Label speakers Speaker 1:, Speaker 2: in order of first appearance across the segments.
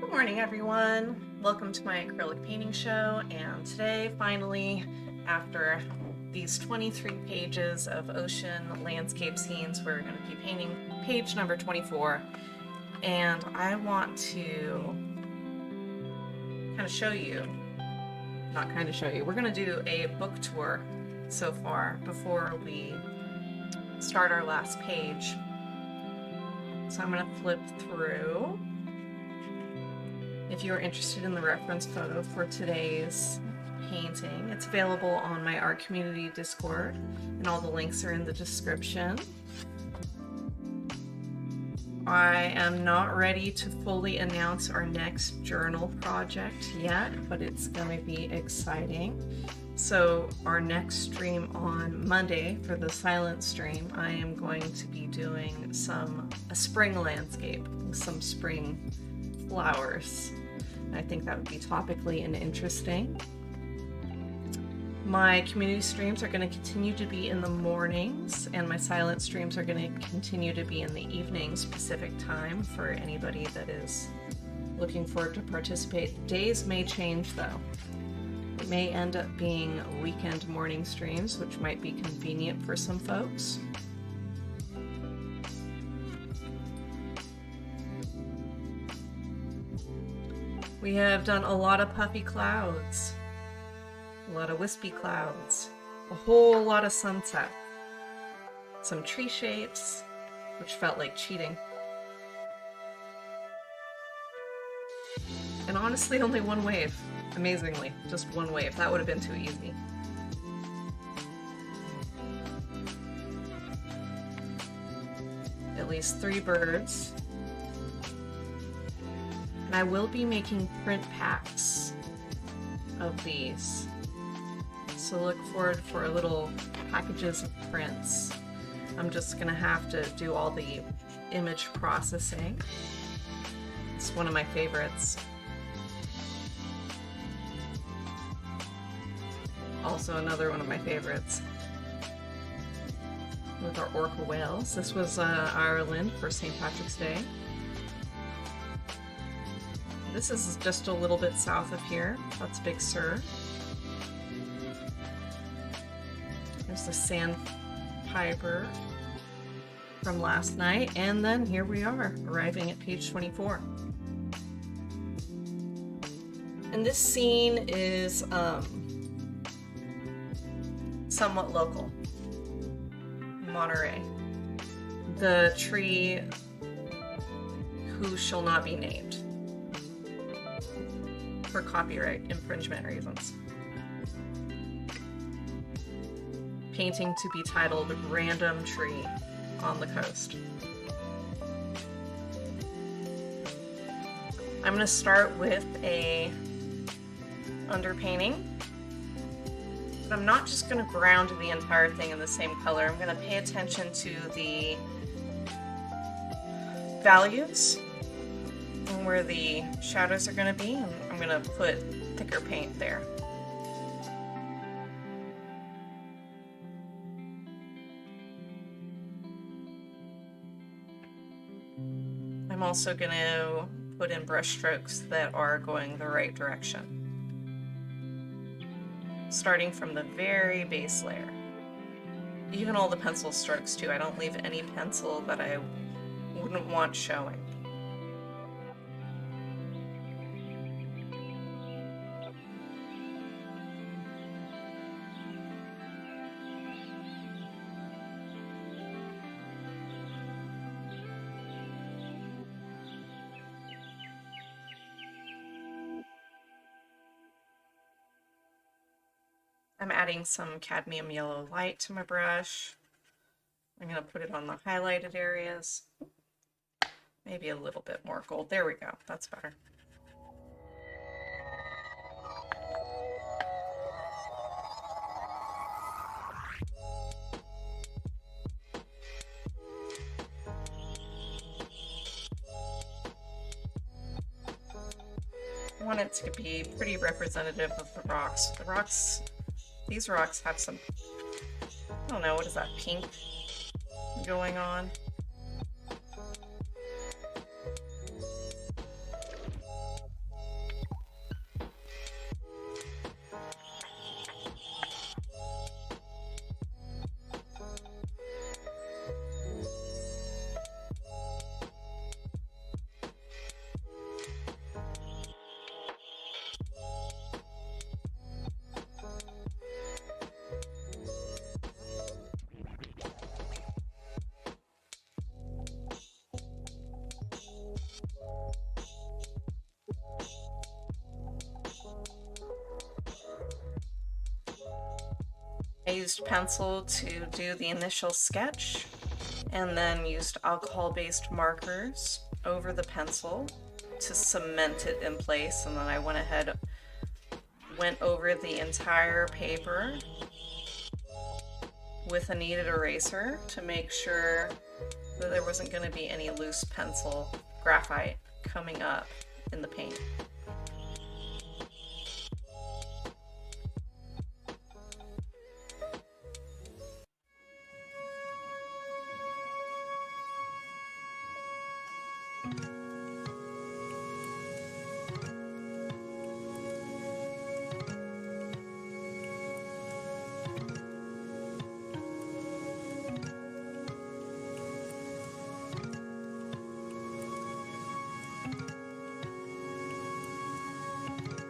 Speaker 1: Good morning, everyone. Welcome to my acrylic painting show, and today, finally, after these 23 pages of ocean landscape scenes, we're going to be painting page number 24, and I want to we're going to do a book tour so far before we start our last page. So I'm going to flip through. If you are interested in the reference photo for today's painting, it's available on my art community Discord, and all the links are in the description. I am not ready to fully announce our next journal project yet, but it's going to be exciting. So our next stream on Monday, for the silent stream, I am going to be doing a spring landscape, some spring flowers. I think that would be topically and interesting. My community streams are going to continue to be in the mornings, and my silent streams are going to continue to be in the evenings Pacific time for anybody that is looking forward to participate. Days may change though. It may end up being weekend morning streams, which might be convenient for some folks. We have done a lot of puffy clouds, a lot of wispy clouds, a whole lot of sunset, some tree shapes, which felt like cheating, and honestly only one wave. Amazingly, just one wave. That would have been too easy. At least 3 birds. And I will be making print packs of these. So look forward for little packages of prints. I'm just gonna have to do all the image processing. It's one of my favorites. Also another one of my favorites. With our orca whales. This was Ireland for St. Patrick's Day. This is just a little bit south of here. That's Big Sur. There's the sandpiper from last night, and then here we are, arriving at page 24. And this scene is somewhat local. Monterey. The tree who shall not be named, for copyright infringement reasons. Painting to be titled Random Tree on the Coast. I'm going to start with a underpainting, but I'm not just going to ground the entire thing in the same color. I'm going to pay attention to the values and where the shadows are going to be, and I'm going to put thicker paint there. I'm also going to put in brush strokes that are going the right direction, starting from the very base layer. Even all the pencil strokes too. I don't leave any pencil that I wouldn't want showing. I'm adding some cadmium yellow light to my brush. I'm going to put it on the highlighted areas. Maybe a little bit more gold. There we go. That's better. I want it to be pretty representative of the rocks. These rocks have some, I don't know, what is that, pink going on? used pencil to do the initial sketch, and then used alcohol-based markers over the pencil to cement it in place, and then I went over the entire paper with a kneaded eraser to make sure that there wasn't going to be any loose pencil graphite coming up in the paint.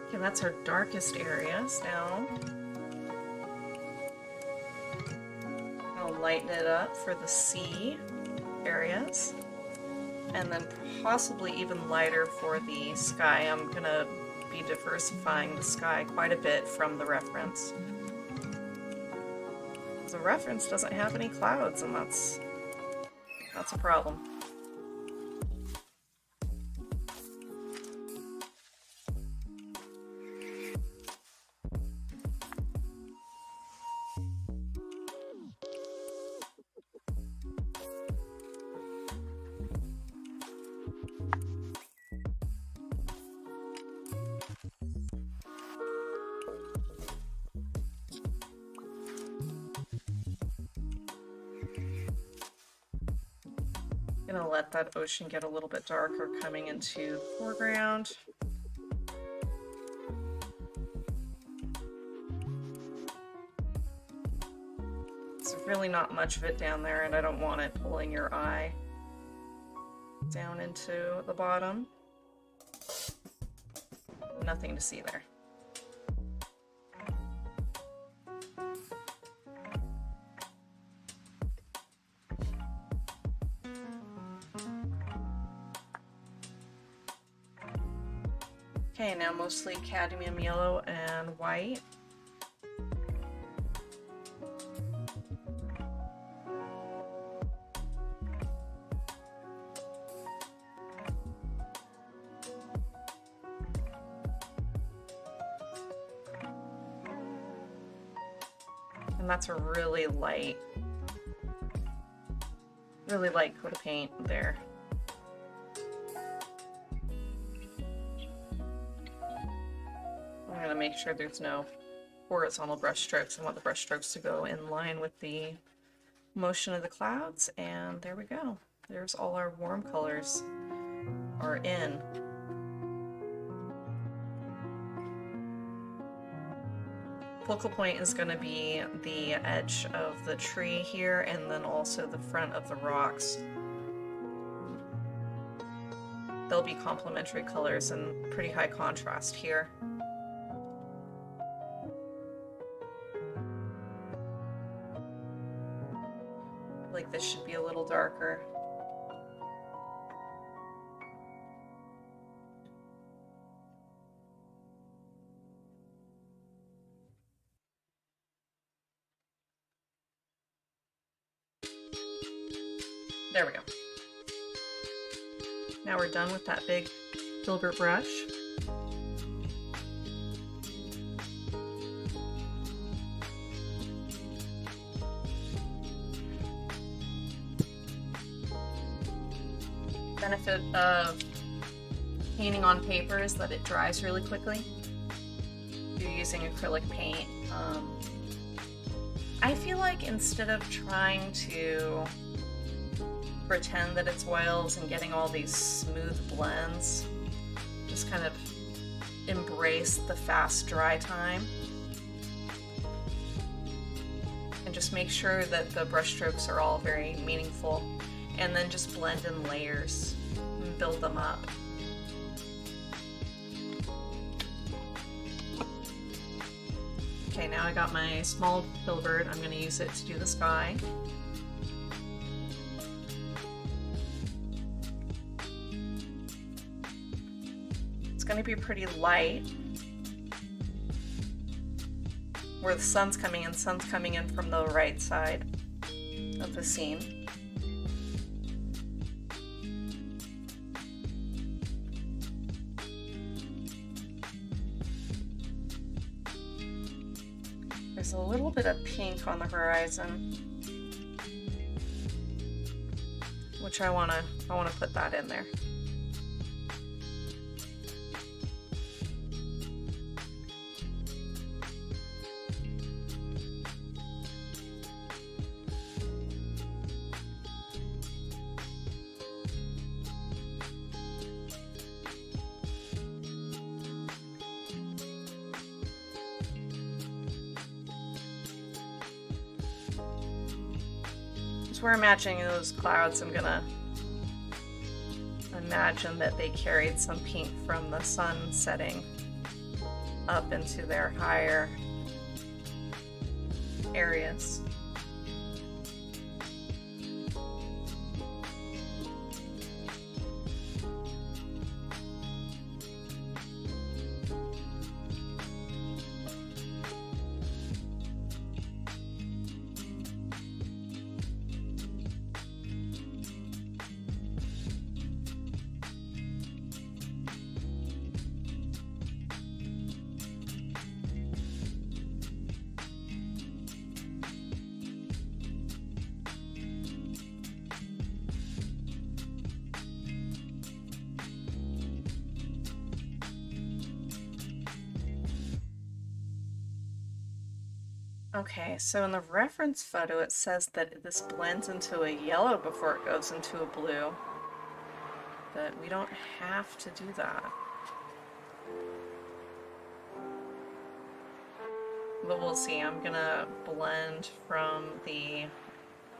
Speaker 1: Okay, that's our darkest areas now. I'll lighten it up for the sea areas, and then possibly even lighter for the sky. I'm gonna be diversifying the sky quite a bit from the reference. The reference doesn't have any clouds, and that's a problem. Gonna let that ocean get a little bit darker coming into the foreground. There's really not much of it down there, and I don't want it pulling your eye down into the bottom. Nothing to see there. Okay, now mostly cadmium yellow and white. And that's a really light coat of paint there. I'm going to make sure there's no horizontal brush strokes. I want the brush strokes to go in line with the motion of the clouds, and there we go. There's all our warm colors are in. Focal point is going to be the edge of the tree here, and then also the front of the rocks. They'll be complementary colors and pretty high contrast here. Like this should be a little darker. There we go. Now we're done with that big filbert brush. Benefit of painting on paper is that it dries really quickly. If you're using acrylic paint, I feel like instead of trying to pretend that it's oils and getting all these smooth blends, just kind of embrace the fast dry time and just make sure that the brush strokes are all very meaningful, and then just blend in layers and build them up. Okay, now I got my small filbert. I'm going to use it to do the sky. It's going to be pretty light. where the sun's coming in from the right side of the scene. There's a little bit of pink on the horizon, which I wanna put that in there. As we're imagining those clouds, I'm gonna imagine that they carried some pink from the sun setting up into their higher areas. Okay, so in the reference photo it says that this blends into a yellow before it goes into a blue, but we don't have to do that. But we'll see. I'm gonna blend from the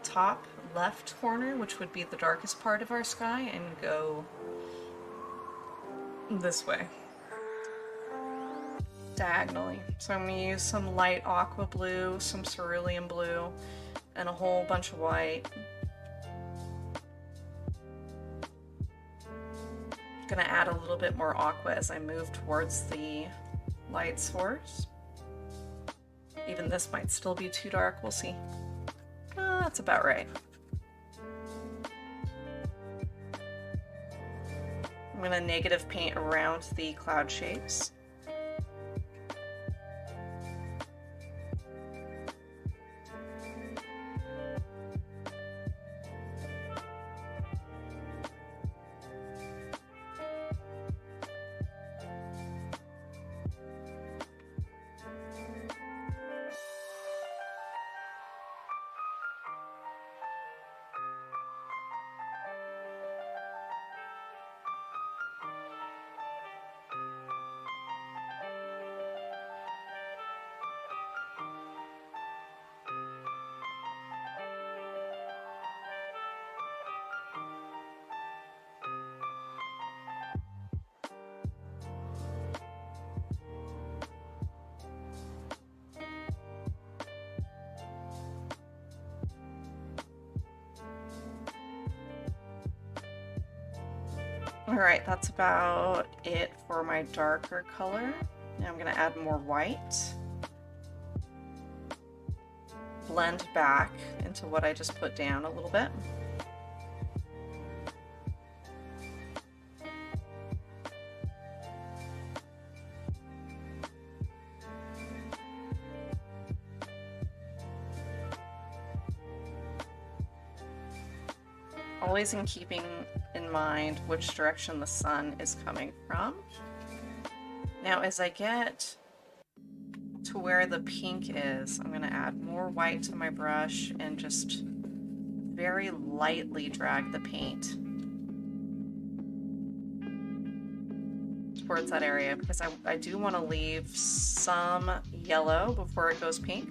Speaker 1: top left corner, which would be the darkest part of our sky, and go this way, diagonally. So I'm going to use some light aqua blue, some cerulean blue, and a whole bunch of white. I'm going to add a little bit more aqua as I move towards the light source. Even this might still be too dark, we'll see. That's about right. I'm going to negative paint around the cloud shapes. Alright, that's about it for my darker color. Now I'm going to add more white. Blend back into what I just put down a little bit. Always in keeping in mind which direction the sun is coming from. Now as I get to where the pink is, I'm going to add more white to my brush and just very lightly drag the paint towards that area, because I do want to leave some yellow before it goes pink.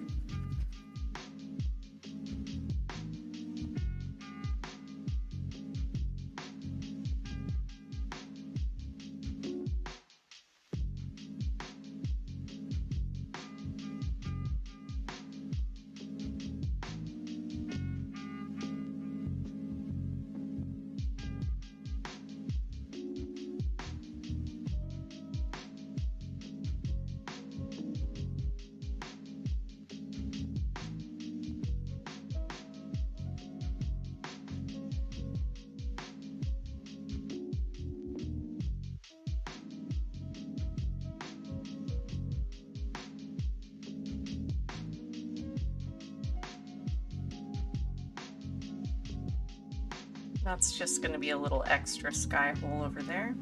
Speaker 1: That's just going to be a little extra sky hole over there.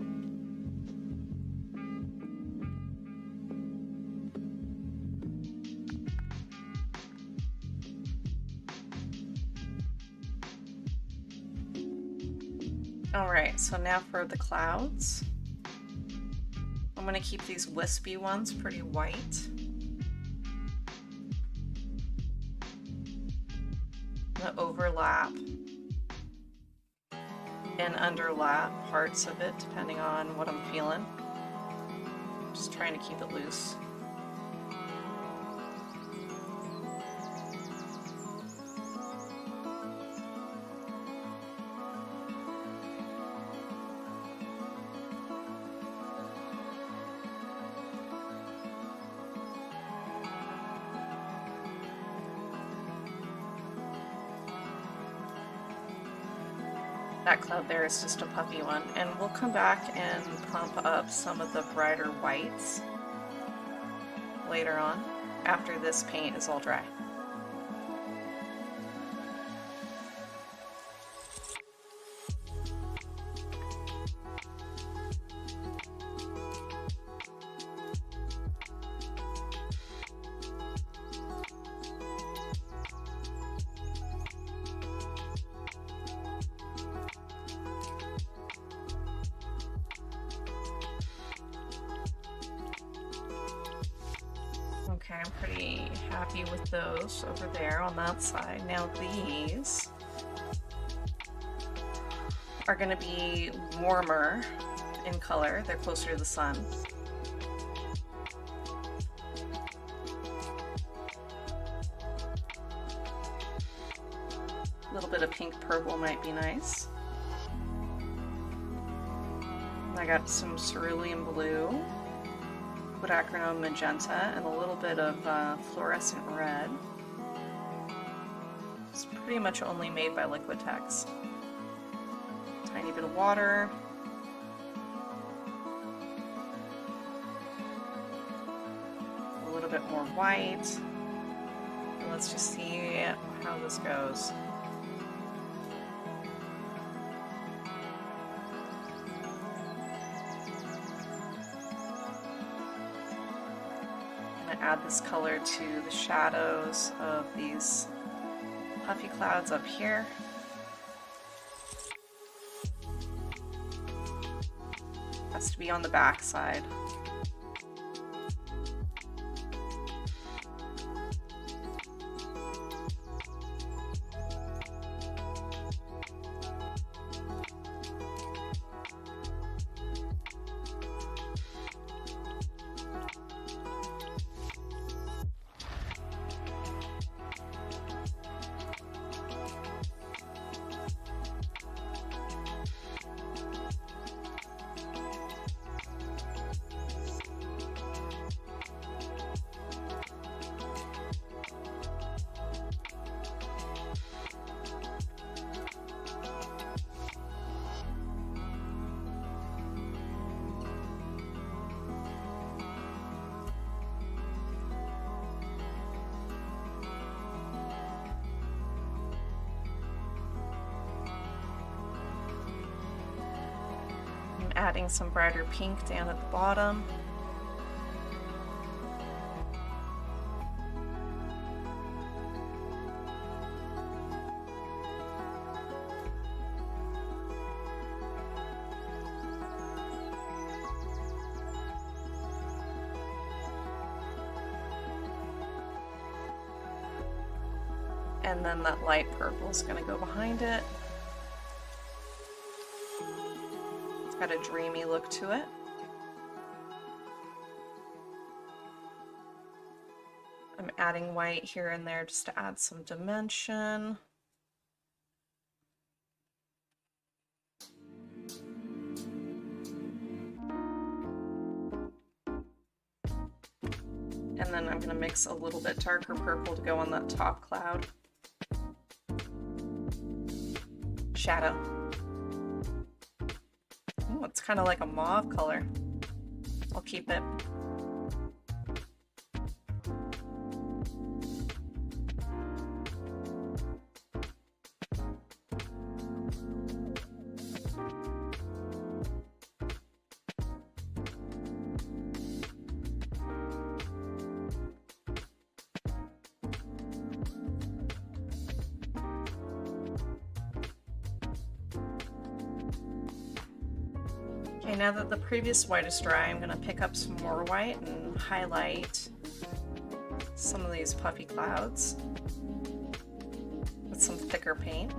Speaker 1: Alright, so now for the clouds. I'm going to keep these wispy ones pretty white. I'm going to overlap and underlap parts of it depending on what I'm feeling. Just trying to keep it loose. That cloud there is just a puffy one, and we'll come back and pump up some of the brighter whites later on after this paint is all dry. Okay, I'm pretty happy with those over there on that side. Now these are going to be warmer in color. They're closer to the sun. A little bit of pink purple might be nice. I got some cerulean blue, quinacridone magenta, and a little bit of fluorescent red. It's pretty much only made by Liquitex. Tiny bit of water. A little bit more white. And let's just see how this goes. Add this color to the shadows of these puffy clouds up here. Has to be on the back side. Adding some brighter pink down at the bottom. And then that light purple is going to go behind it. Got a dreamy look to it. I'm adding white here and there just to add some dimension. And then I'm going to mix a little bit darker purple to go on that top cloud. Shadow. Ooh, it's kind of like a mauve color. I'll keep it. Okay, now that the previous white is dry, I'm going to pick up some more white and highlight some of these puffy clouds with some thicker paint.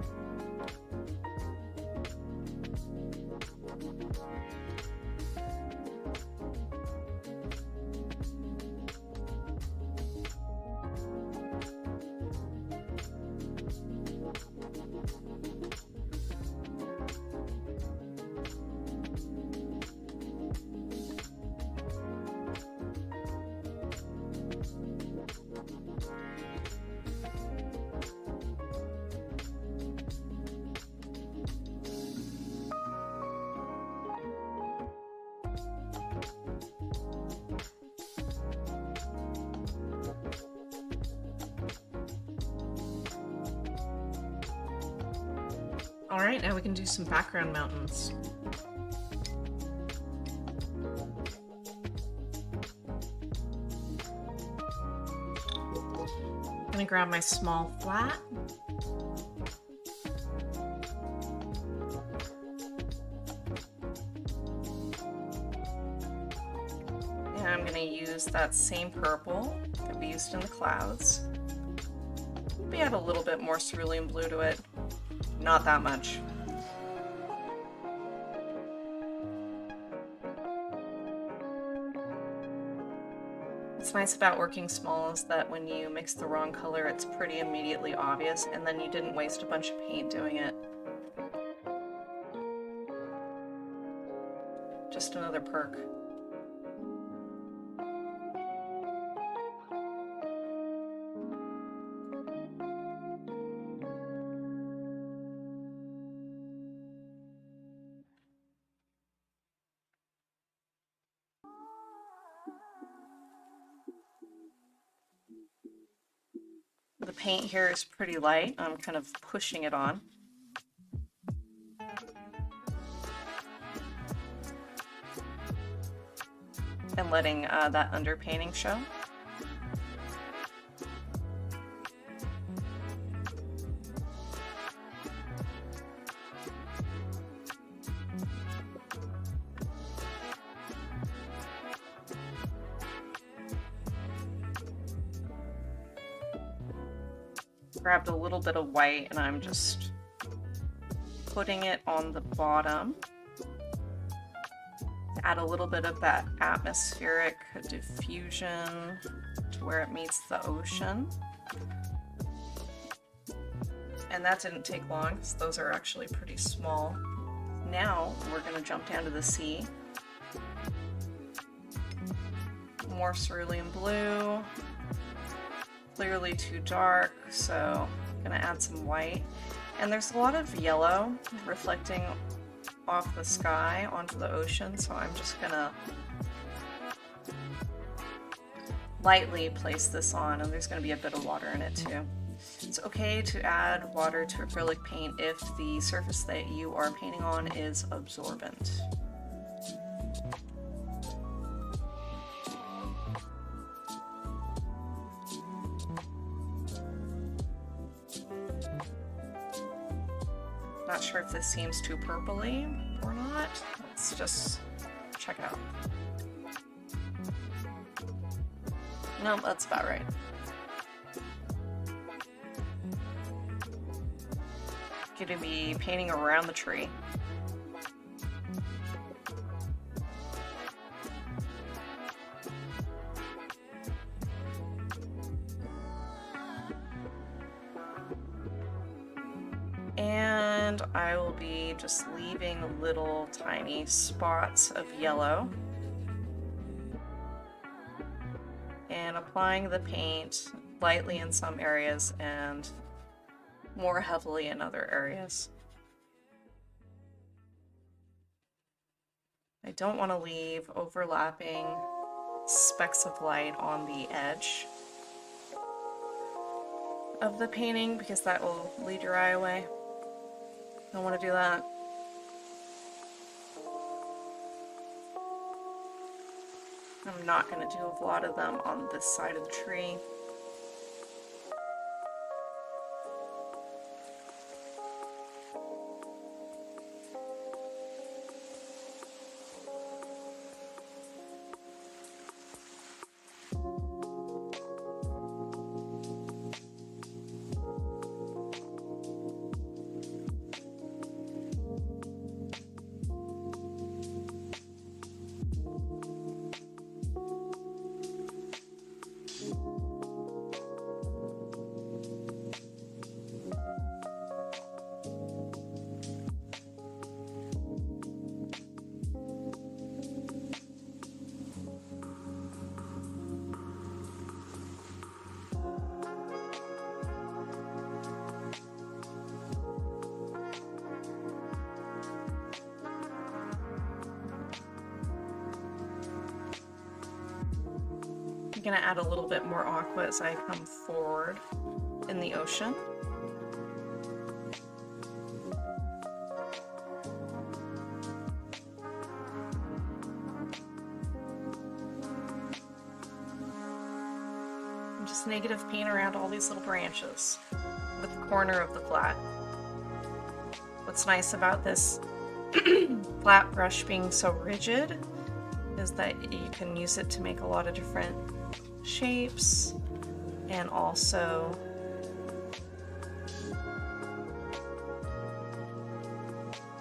Speaker 1: Alright, now we can do some background mountains. I'm gonna grab my small flat. And I'm gonna use that same purple that we used in the clouds. Maybe add a little bit more cerulean blue to it. Not that much. What's nice about working small is that when you mix the wrong color, it's pretty immediately obvious, and then you didn't waste a bunch of paint doing it. Just another perk. The paint here is pretty light. I'm kind of pushing it on. And letting that underpainting show. Grabbed a little bit of white and I'm just putting it on the bottom. Add a little bit of that atmospheric diffusion to where it meets the ocean. And that didn't take long because those are actually pretty small. Now we're going to jump down to the sea. More cerulean blue. Clearly too dark, so I'm gonna add some white. And there's a lot of yellow reflecting off the sky onto the ocean, so I'm just gonna lightly place this on, and there's gonna be a bit of water in it too. It's okay to add water to acrylic paint if the surface that you are painting on is absorbent. Not sure if this seems too purpley or not. Let's just check it out. No, that's about right. Going to be painting around the tree. And I will be just leaving little tiny spots of yellow and applying the paint lightly in some areas and more heavily in other areas. I don't want to leave overlapping specks of light on the edge of the painting because that will lead your eye away. Don't want to do that. I'm not going to do a lot of them on this side of the tree. going to add a little bit more aqua as I come forward in the ocean. And just negative paint around all these little branches with the corner of the flat. What's nice about this flat brush being so rigid is that you can use it to make a lot of different shapes and also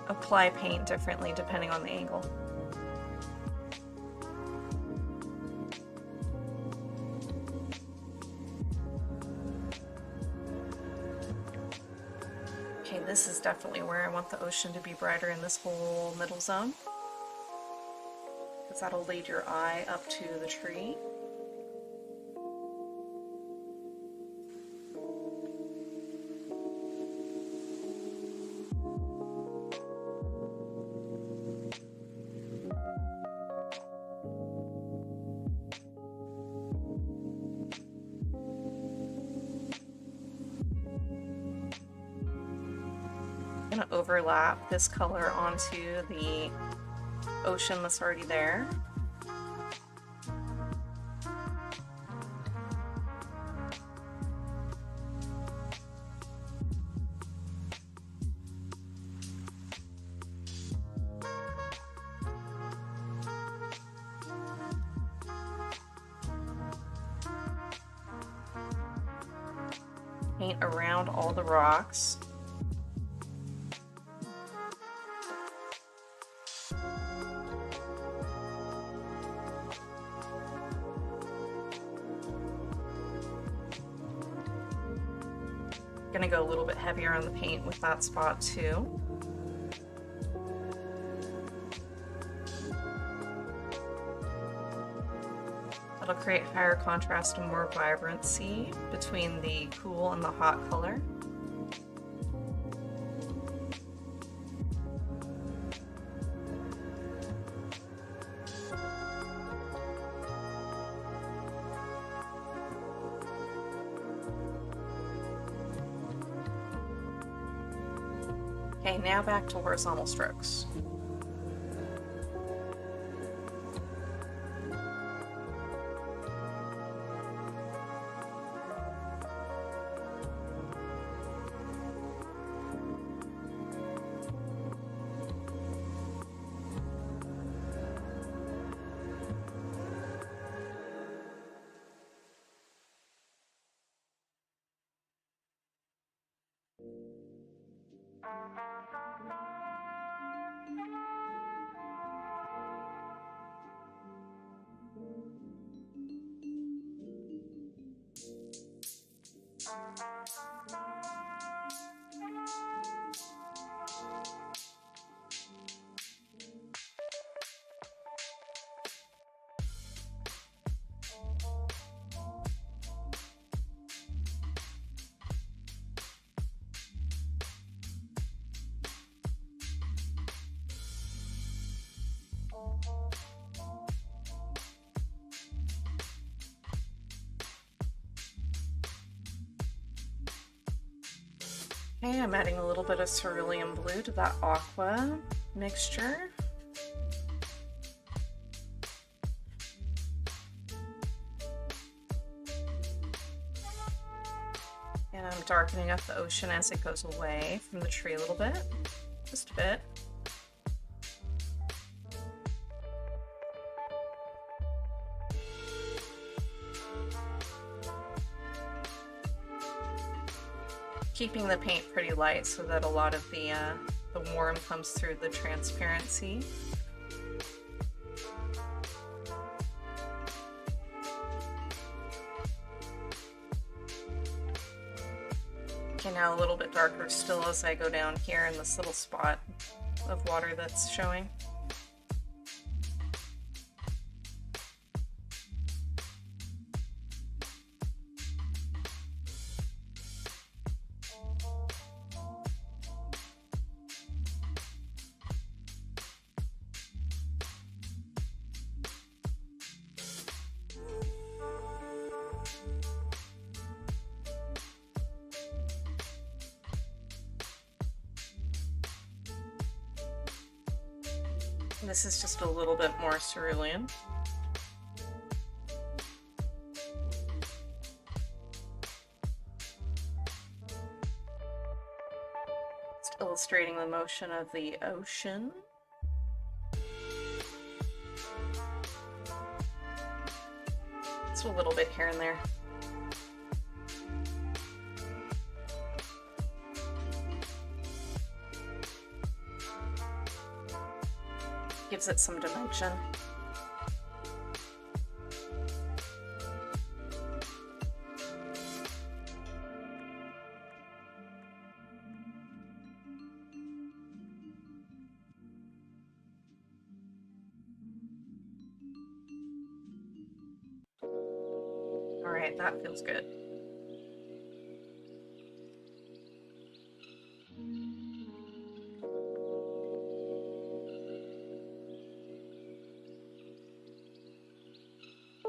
Speaker 1: apply paint differently depending on the angle. Okay, this is definitely where I want the ocean to be brighter in this whole middle zone, because that'll lead your eye up to the tree. I'm going to overlap this color onto the ocean that's already there. Paint around all the rocks. Gonna go a little bit heavier on the paint with that spot too. That'll create higher contrast and more vibrancy between the cool and the hot color. Okay, now back to horizontal strokes. Okay, I'm adding a little bit of cerulean blue to that aqua mixture. And I'm darkening up the ocean as it goes away from the tree a little bit, just a bit. Keeping the paint pretty light so that a lot of the warm comes through the transparency. Okay, now a little bit darker still as I go down here in this little spot of water that's showing. This is just a little bit more cerulean. Just illustrating the motion of the ocean. Just a little bit here and there. Gives it some dimension. All right, that feels good.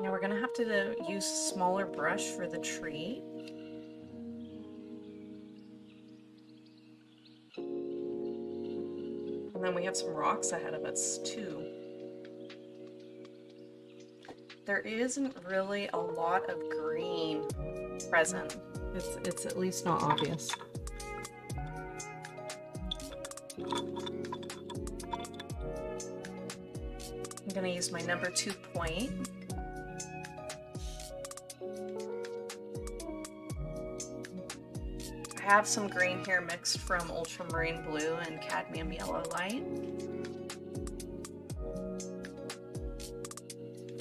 Speaker 1: Now we're gonna have to use a smaller brush for the tree. And then we have some rocks ahead of us too. There isn't really a lot of green present. It's at least not obvious. I'm gonna use my number 2 point. I have some green here mixed from ultramarine blue and cadmium yellow light.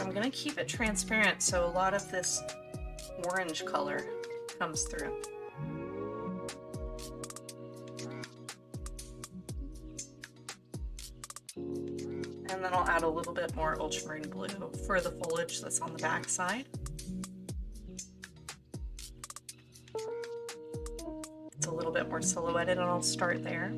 Speaker 1: I'm gonna keep it transparent so a lot of this orange color comes through. And then I'll add a little bit more ultramarine blue for the foliage that's on the back side. It's a little bit more silhouetted, and I'll start there.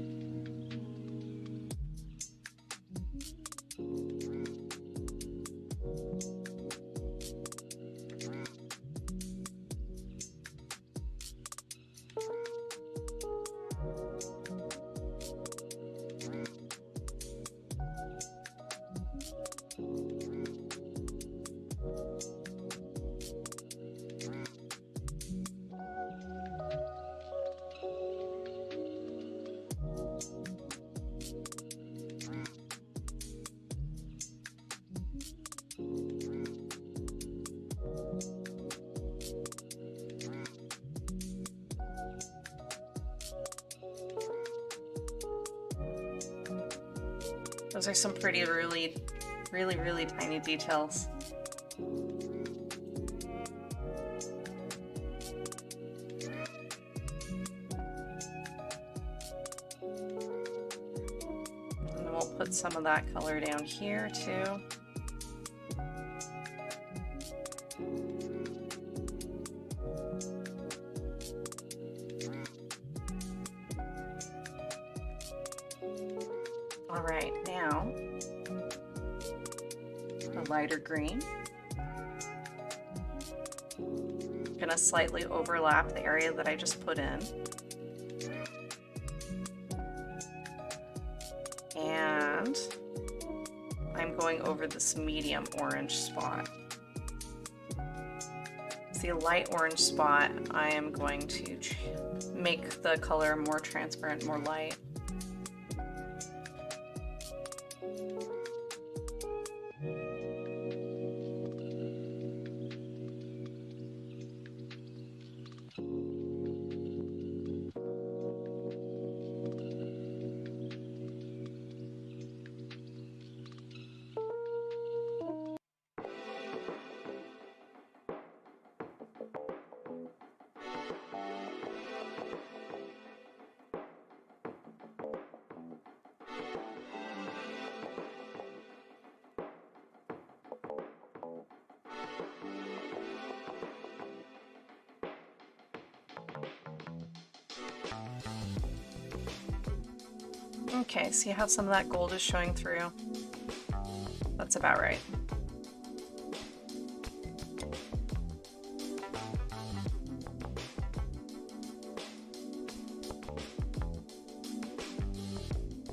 Speaker 1: Those are some pretty, really tiny details. And then we'll put some of that color down here too. All right, now a lighter green. I'm gonna slightly overlap the area that I just put in. And I'm going over this medium orange spot. See a light orange spot, I am going to make the color more transparent, more light. Okay, see how some of that gold is showing through? That's about right.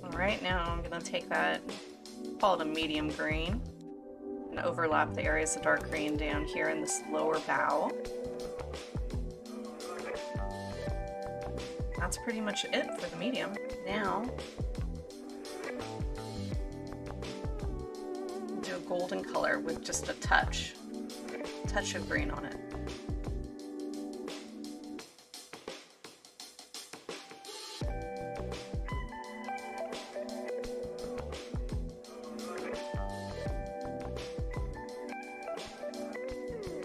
Speaker 1: All right, now I'm gonna take that call it a medium green, and overlap the areas of dark green down here in this lower bow. That's pretty much it for the medium. Now, do a golden color with just a touch of green on it.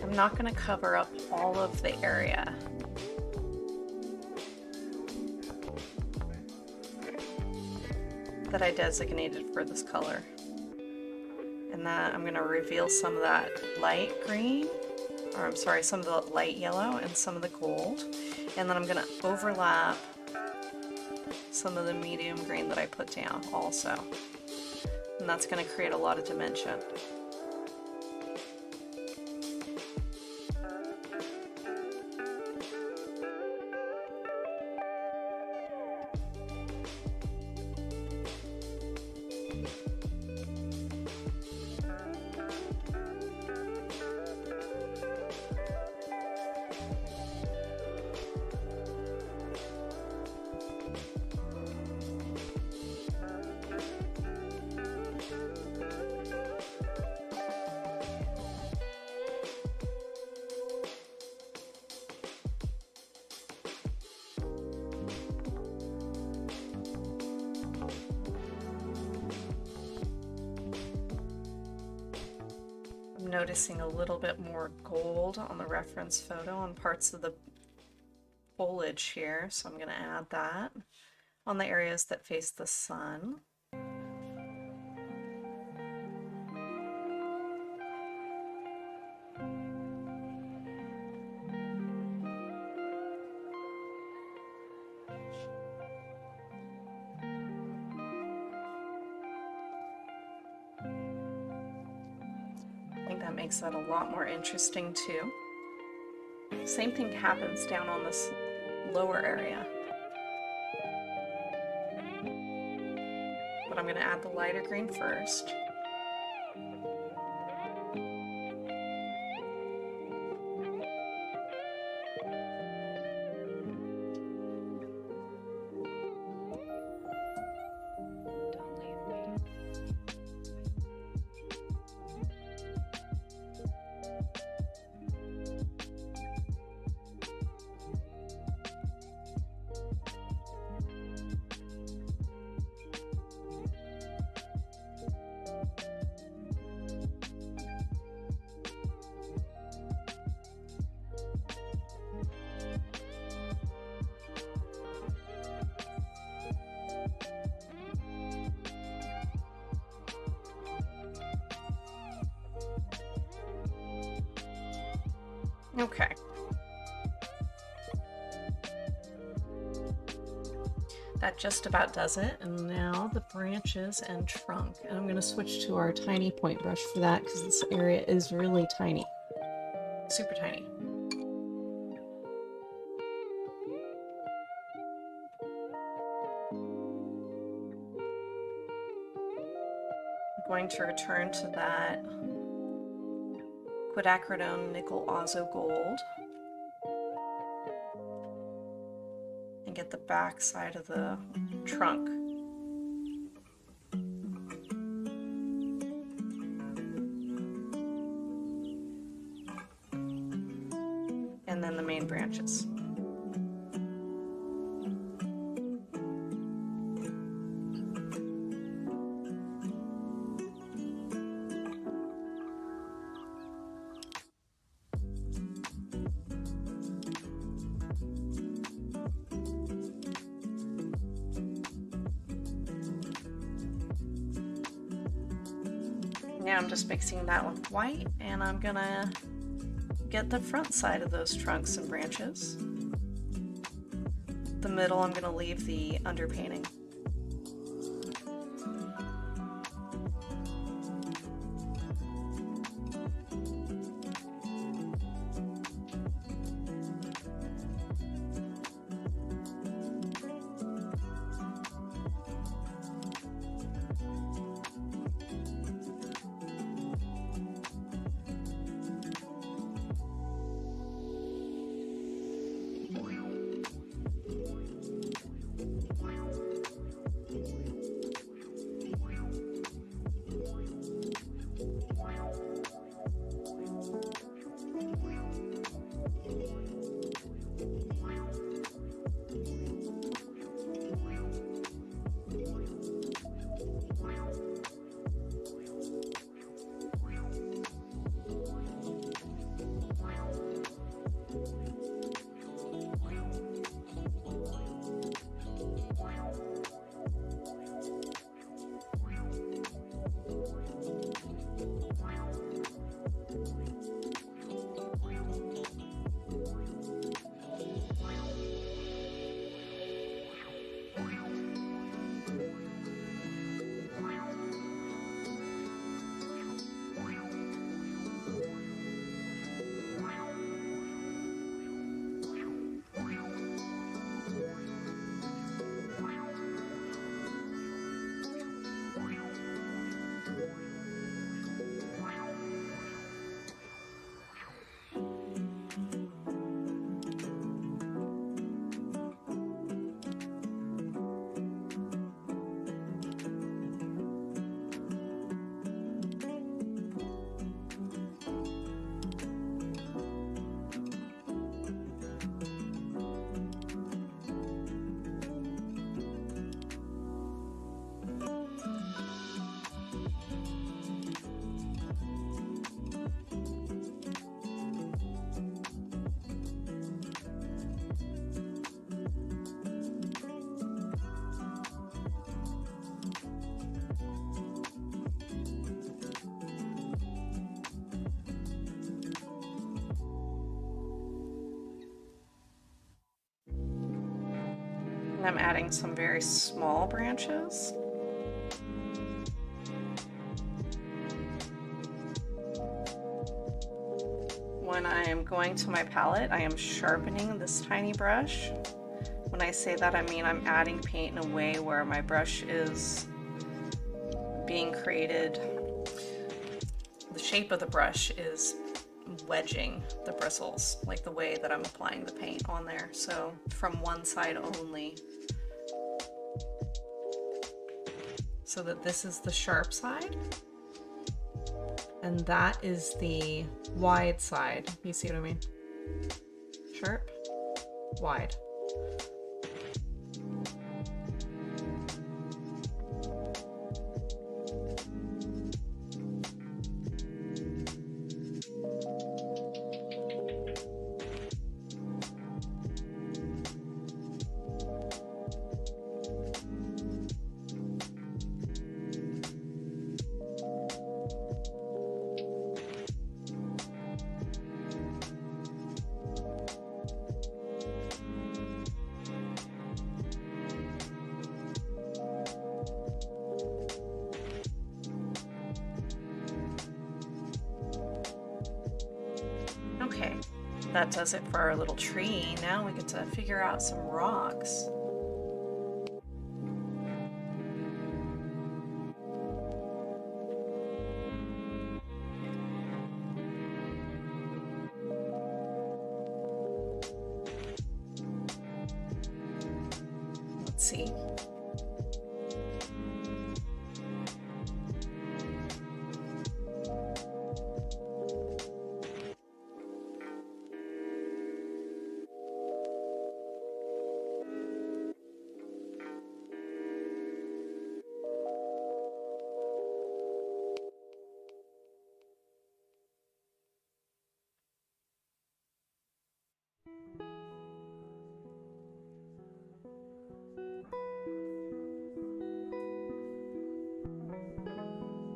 Speaker 1: I'm not going to cover up all of the area. That I designated for this color. And then I'm going to reveal some of that light green, or I'm sorry, some of the light yellow and some of the gold. And then I'm going to overlap some of the medium green that I put down also. And that's going to create a lot of dimension. Noticing a little bit more gold on the reference photo on parts of the foliage here, so I'm going to add that on the areas that face the sun. That makes that a lot more interesting too. Same thing happens down on this lower area. But I'm going to add the lighter green first. Okay. That just about does it. And now the branches and trunk. And I'm going to switch to our tiny point brush for that because this area is really tiny. Super tiny. I'm going to return to that quinacridone nickel azo gold and get the back side of the trunk. And then the main branches. Now I'm just mixing that with white, and I'm gonna get the front side of those trunks and branches. The middle, I'm gonna leave the underpainting. I'm adding some very small branches. When I am going to my palette, I am sharpening this tiny brush. When I say that, I mean I'm adding paint in a way where my brush is being created, the shape of the brush is wedging the bristles, like the way that I'm applying the paint on there. So from one side only. So that this is the sharp side. And that is the wide side. You see what I mean? Sharp, wide. Okay, that does it for our little tree. Now we get to figure out some rocks. Let's see.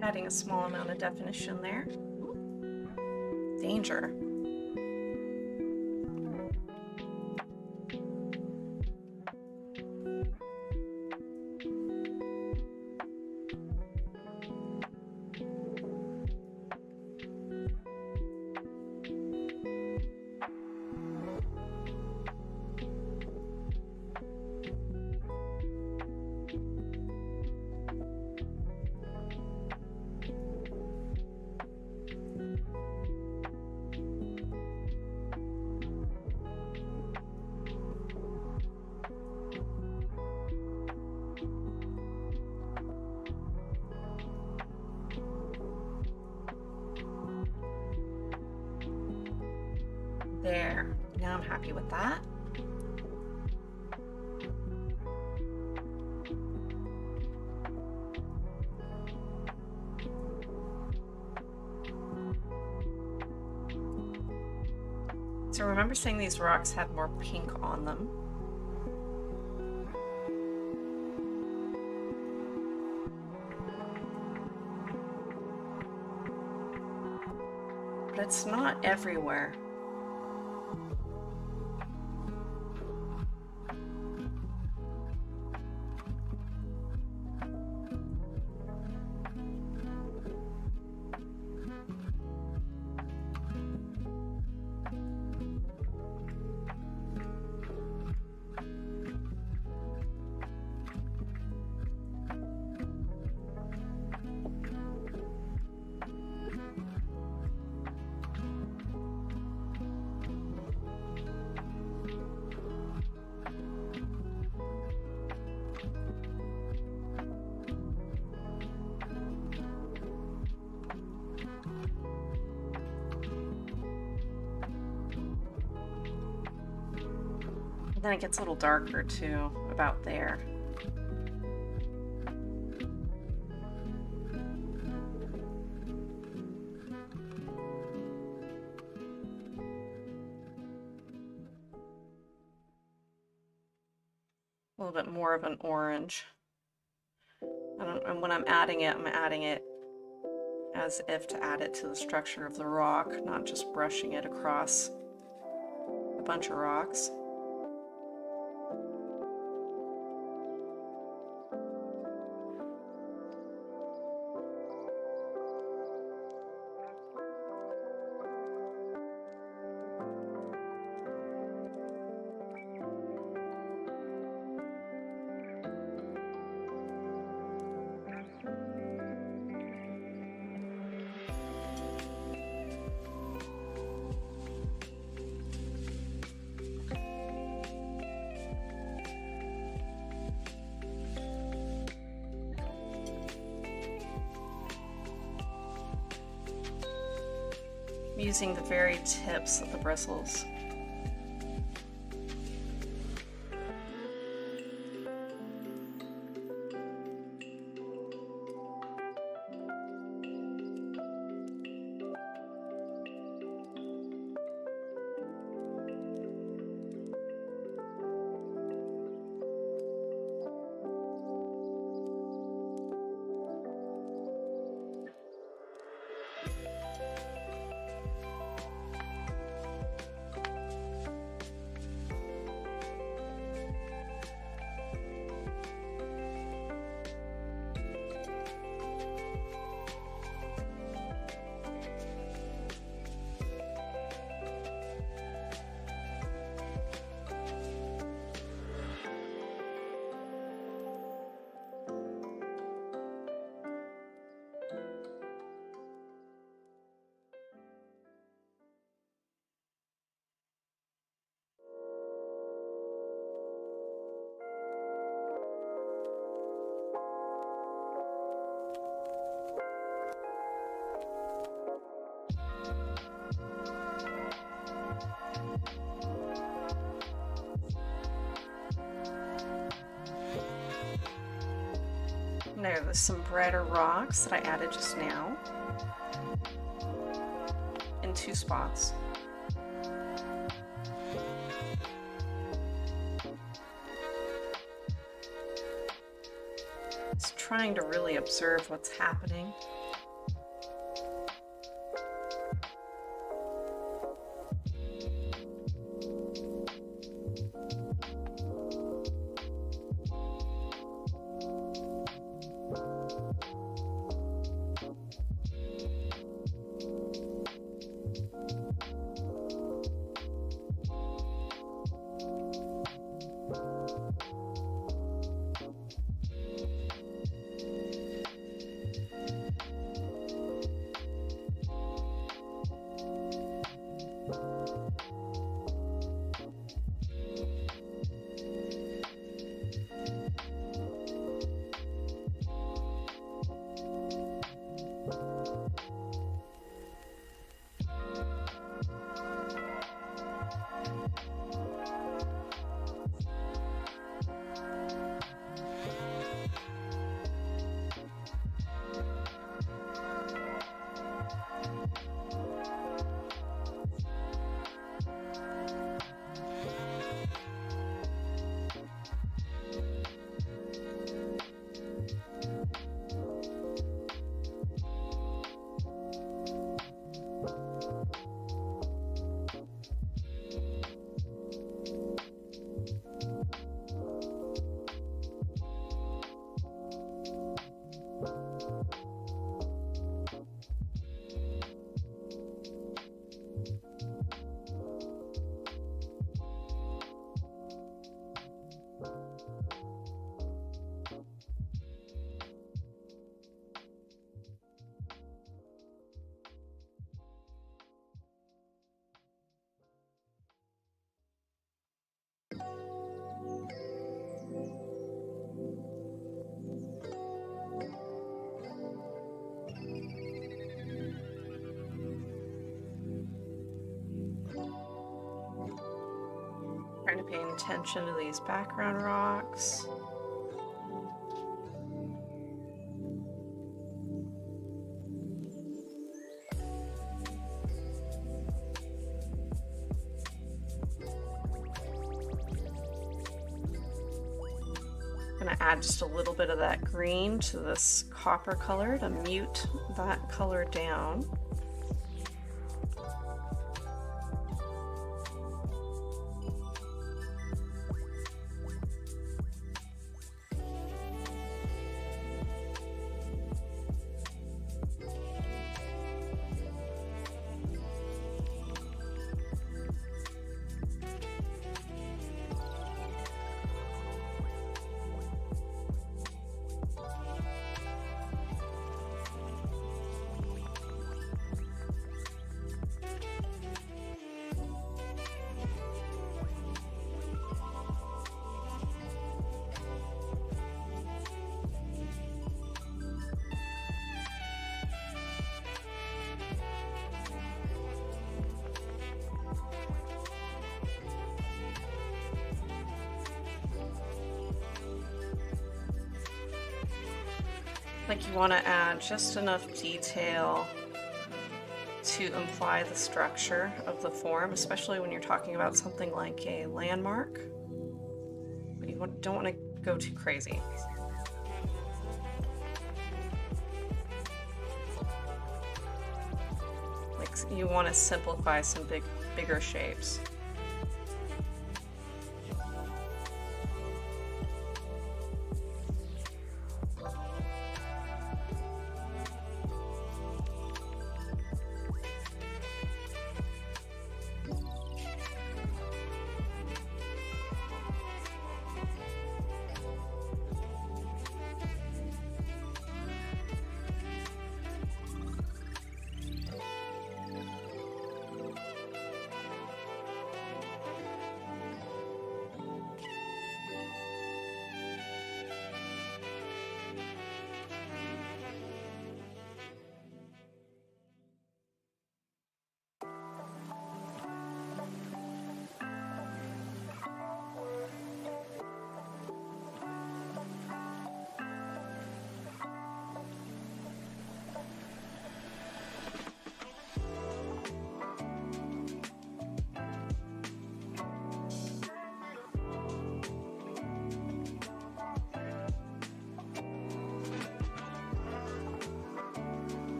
Speaker 1: Adding a small amount of definition there. Danger. There, now I'm happy with that. So remember saying these rocks had more pink on them. But it's not everywhere. And then it gets a little darker too, about there. A little bit more of an orange. And when I'm adding it as if to add it to the structure of the rock, not just brushing it across a bunch of rocks. using the very tips of the bristles. There's some brighter rocks that I added just now in 2 spots. It's trying to really observe what's happening. Trying to pay attention to these background rocks. I'm going to add just a little bit of that green to this copper color to mute that color down. Like you want to add just enough detail to imply the structure of the form, especially when you're talking about something like a landmark. But you don't want to go too crazy. Like you want to simplify some bigger shapes.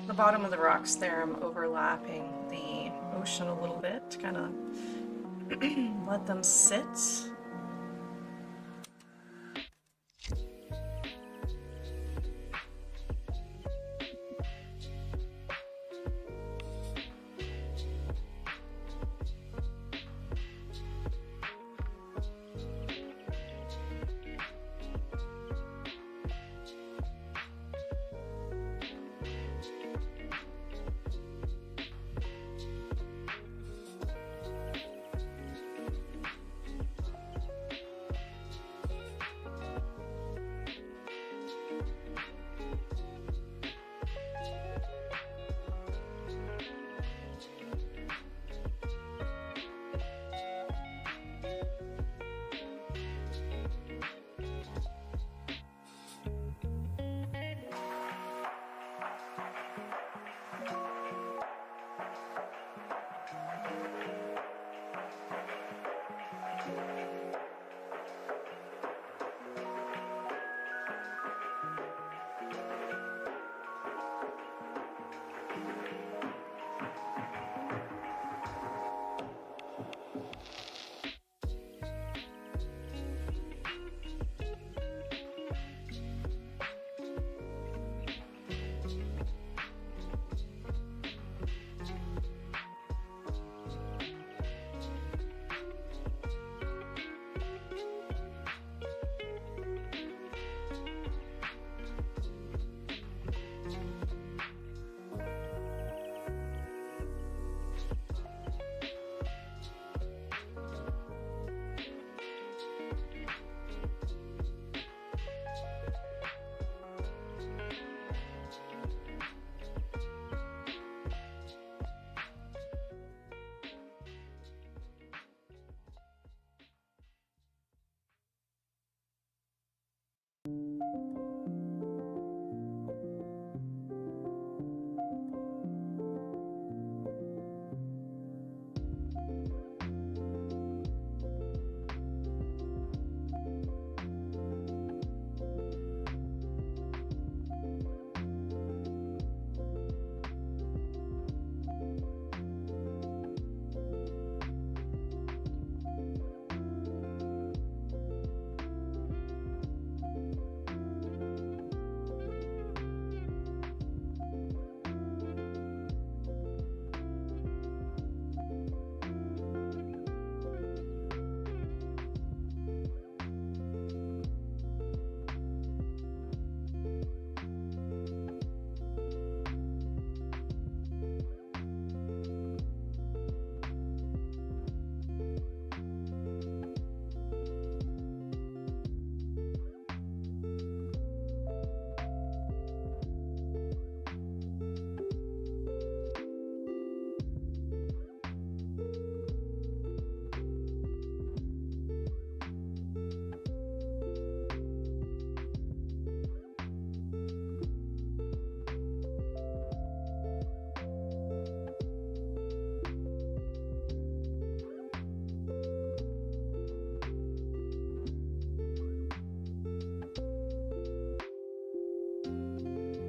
Speaker 1: The bottom of the rocks there, I'm overlapping the ocean a little bit to kind of let them sit.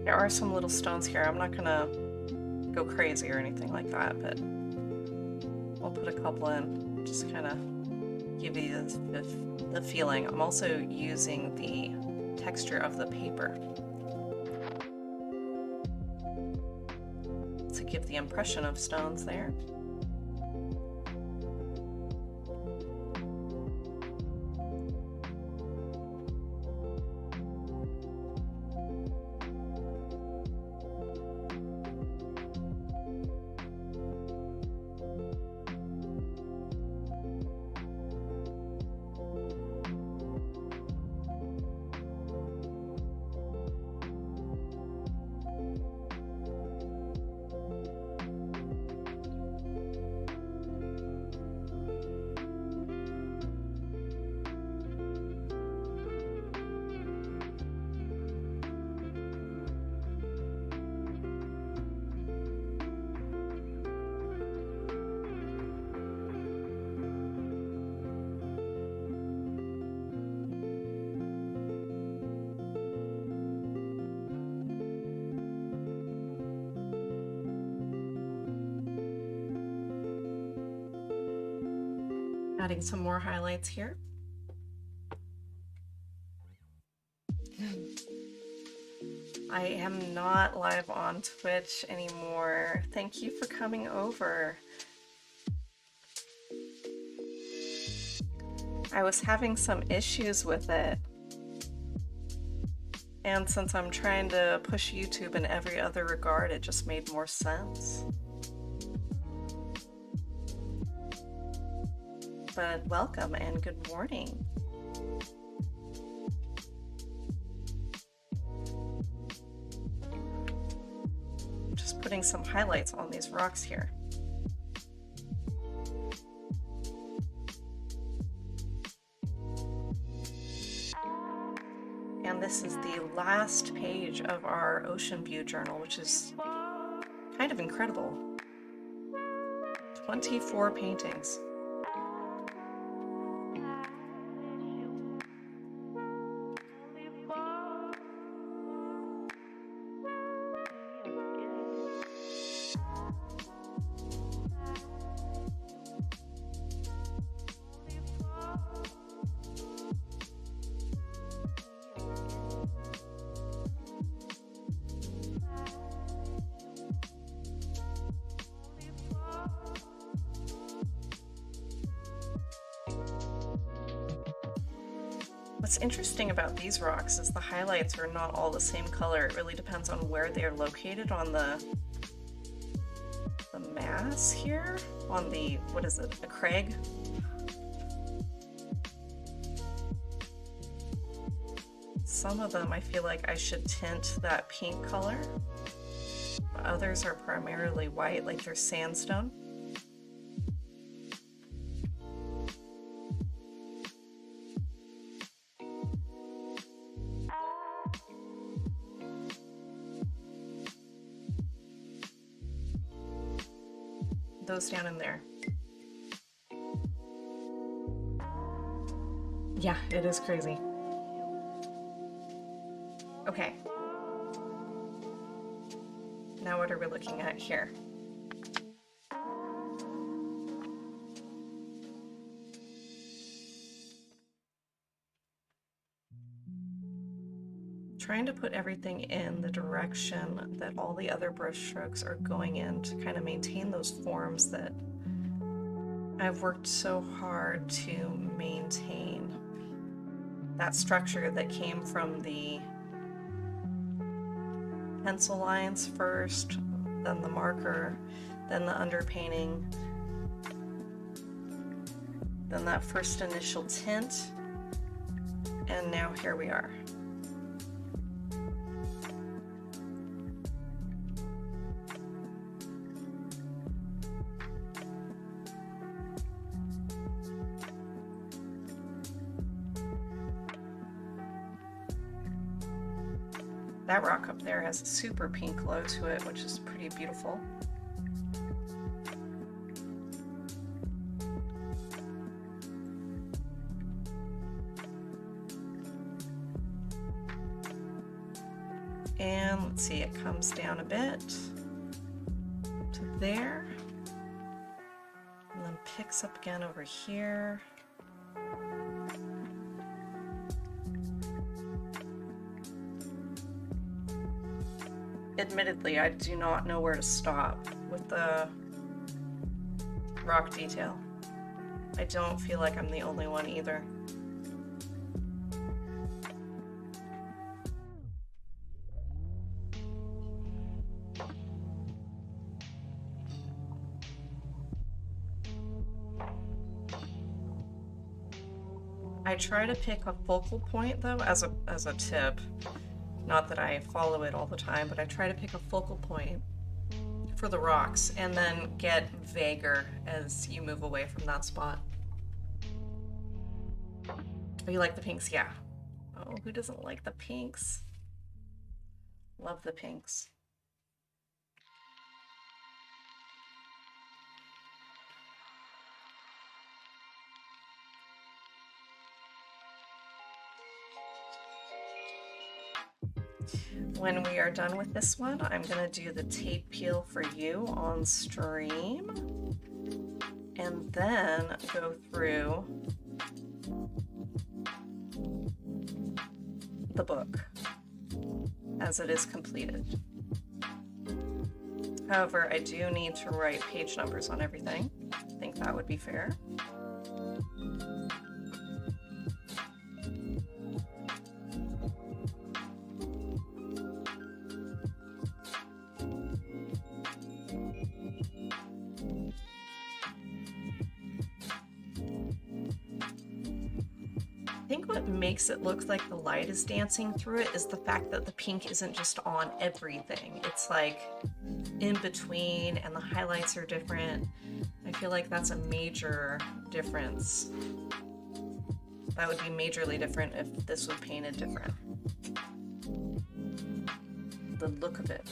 Speaker 1: There are some little stones here. I'm not gonna go crazy or anything like that, but we'll put a couple in, just kind of give you the feeling. I'm also using the texture of the paper to give the impression of stones there. Adding some more highlights here. I am not live on Twitch anymore. Thank you for coming over. I was having some issues with it. And since I'm trying to push YouTube in every other regard, it just made more sense. But welcome and good morning. I'm just putting some highlights on these rocks here. And this is the last page of our ocean view journal, which is kind of incredible. 24 paintings. What's interesting about these rocks is the highlights are not all the same color. It really depends on where they're located on the mass here, on the, what is it, a crag? Some of them I feel like I should tint that pink color. Others are primarily white, like they're sandstone. Those down in there. Yeah, it is crazy. Okay. Now what are we looking at here? Trying to put everything in the direction that all the other brush strokes are going in to kind of maintain those forms that I've worked so hard to maintain. That structure that came from the pencil lines first, then the marker, then the underpainting, then that first initial tint, and now here we are. That rock up there has a super pink glow to it, which is pretty beautiful. And let's see, it comes down a bit to there, and then picks up again over here. Admittedly, I do not know where to stop with the rock detail. I don't feel like I'm the only one either. I try to pick a focal point though as a tip. Not that I follow it all the time, but I try to pick a focal point for the rocks and then get vaguer as you move away from that spot. Oh, you like the pinks? Yeah. Oh, who doesn't like the pinks? Love the pinks. When we are done with this one, I'm gonna do the tape peel for you on stream and then go through the book as it is completed. However, I do need to write page numbers on everything. I think that would be fair. Makes it look like the light is dancing through it is the fact that the pink isn't just on everything. It's like in between, and the highlights are different. I feel like that's a major difference. That would be majorly different if this was painted different. The look of it.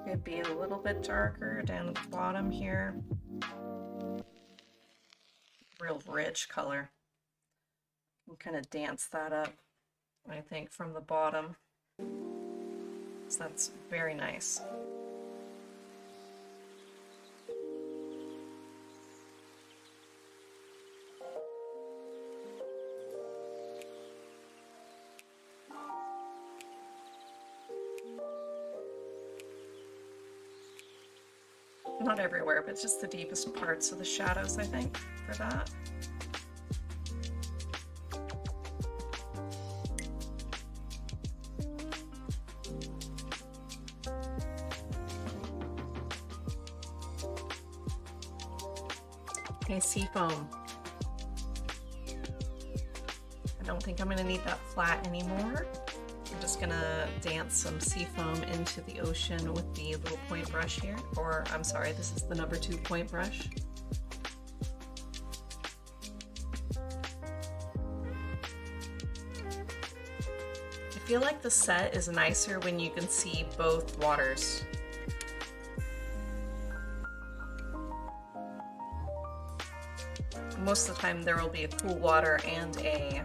Speaker 1: Could be a little bit darker down at the bottom here. Real rich color. You can kind of dance that up, I think, from the bottom. So that's very nice. Not everywhere, but just the deepest parts of the shadows, I think, for that. Okay, seafoam. I don't think I'm going to need that flat anymore. I'm just gonna dance some seafoam into the ocean with the little point brush here. Or, I'm sorry, this is the number 2 point brush. I feel like the set is nicer when you can see both waters. Most of the time there will be a cool water and a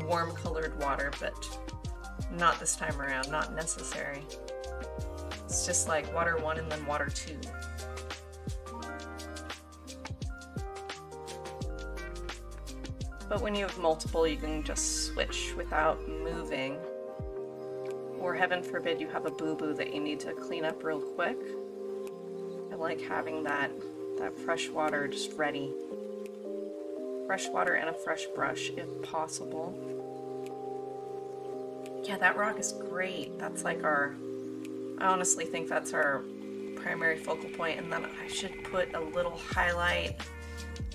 Speaker 1: warm colored water, but not this time around, not necessary. It's just like water 1 and then water 2. But when you have multiple, you can just switch without moving. Or heaven forbid you have a boo-boo that you need to clean up real quick. I like having that fresh water just ready. Fresh water and a fresh brush if possible. Yeah, that rock is great. That's like I honestly think that's our primary focal point, and then I should put a little highlight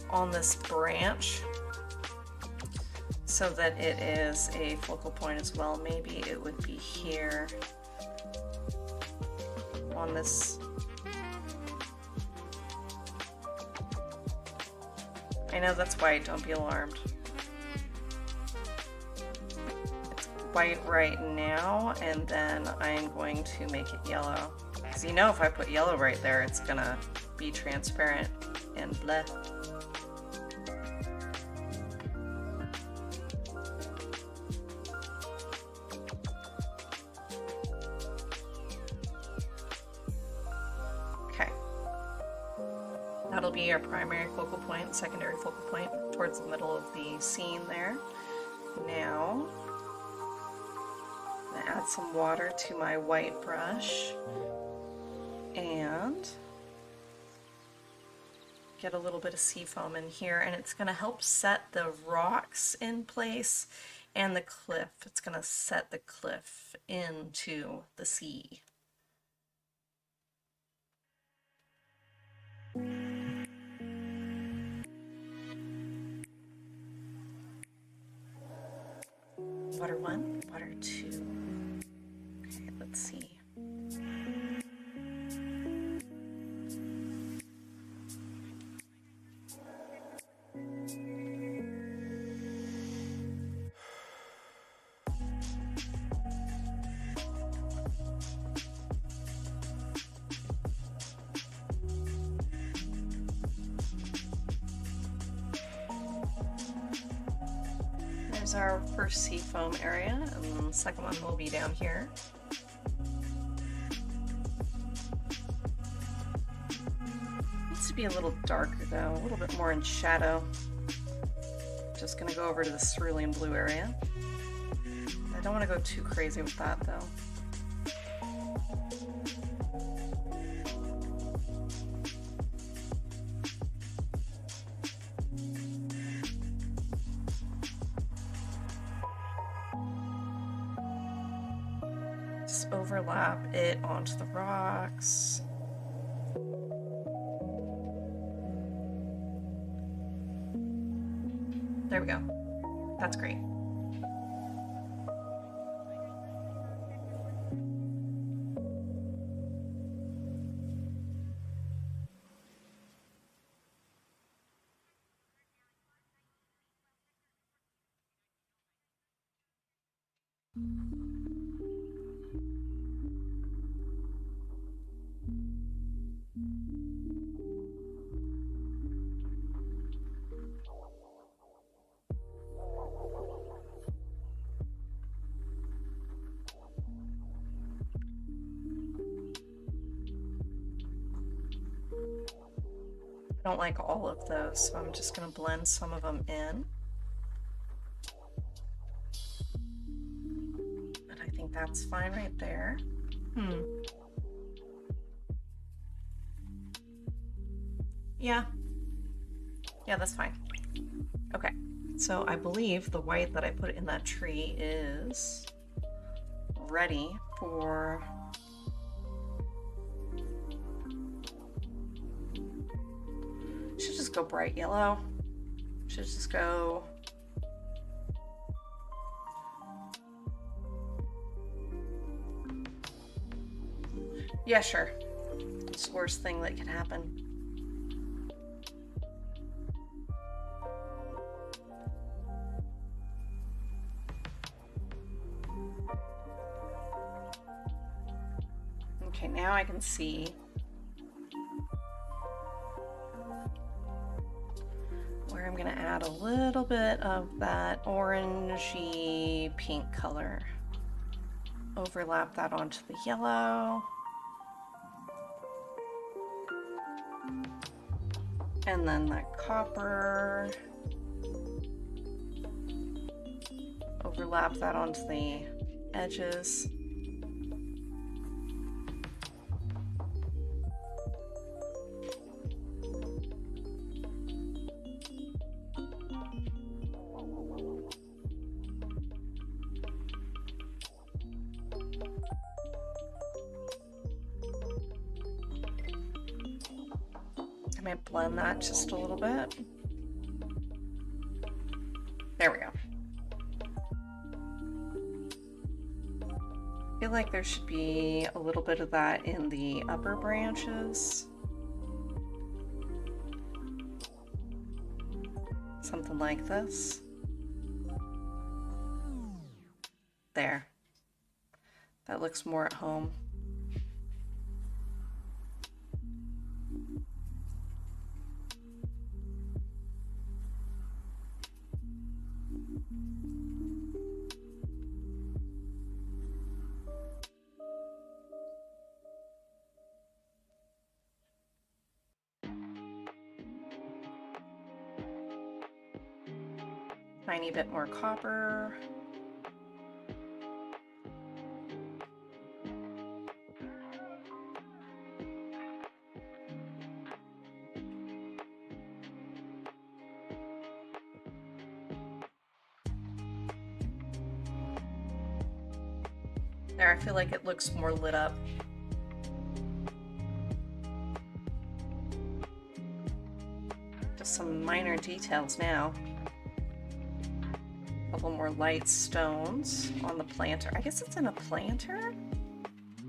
Speaker 1: on this branch so that it is a focal point as well. Maybe it would be here. on this. I know that's white, don't be alarmed. It's white right now, and then I'm going to make it yellow. Because you know if I put yellow right there, it's gonna be transparent and bleh. That'll be our primary focal point, secondary focal point towards the middle of the scene there. Now, I'm gonna add some water to my white brush and get a little bit of sea foam in here, and it's gonna help set the rocks in place and the cliff. It's gonna set the cliff into the sea. Water 1, water 2. Okay, let's see. There's our first sea foam area, and then the second one will be down here. Needs to be a little darker though, a little bit more in shadow. Just gonna go over to the cerulean blue area. I don't want to go too crazy with that though. Overlap it onto the rocks. There we go. That's great. I don't like all of those, so I'm just going to blend some of them in. And I think that's fine right there. Yeah, that's fine. Okay, so I believe the white that I put in that tree is ready for should just go bright yellow. Should just go yeah, sure. It's the worst thing that can happen. Okay, now I can see where I'm going to add a little bit of that orangey pink color. Overlap that onto the yellow. And then that copper. Overlap that onto the edges. I might blend that just a little bit. There we go. feel like there should be a little bit of that in the upper branches. Something like this. There. That looks more at home. Tiny bit more copper. There, I feel like it looks more lit up. Just some minor details now. A couple more light stones on the planter. I guess it's in a planter?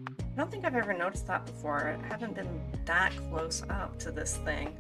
Speaker 1: I don't think I've ever noticed that before. I haven't been that close up to this thing.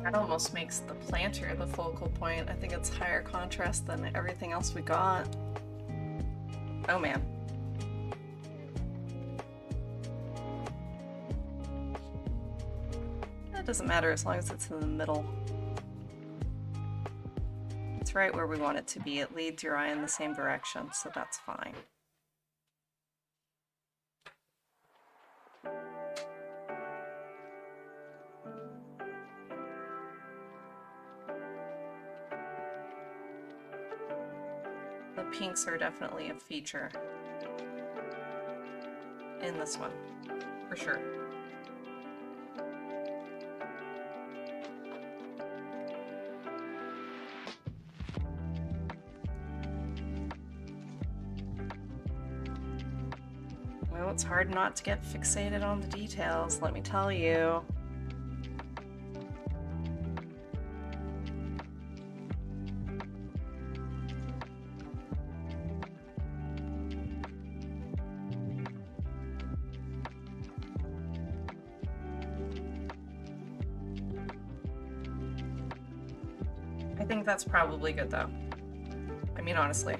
Speaker 1: That almost makes the planter the focal point. I think it's higher contrast than everything else we got. Oh man. That doesn't matter as long as it's in the middle. It's right where we want it to be. It leads your eye in the same direction, so that's fine. The pinks are definitely a feature in this one, for sure. Well, it's hard not to get fixated on the details, let me tell you. I think that's probably good though. I mean, honestly.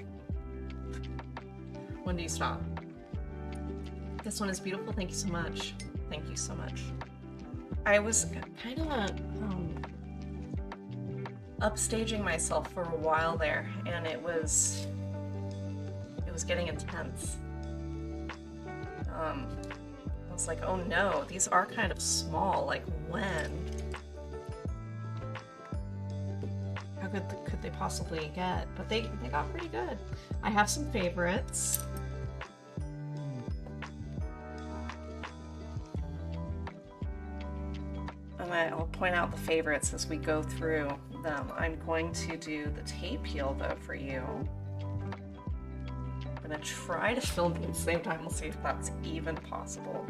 Speaker 1: When do you stop? This one is beautiful. Thank you so much. Thank you so much. I was kind of upstaging myself for a while there, and it was getting intense. I was like, oh no, these are kind of small. Like when? How good could they possibly get? But they got pretty good. I have some favorites. And I'll point out the favorites as we go through them. I'm going to do the tape peel though for you. I'm gonna try to film them at the same time. We'll see if that's even possible.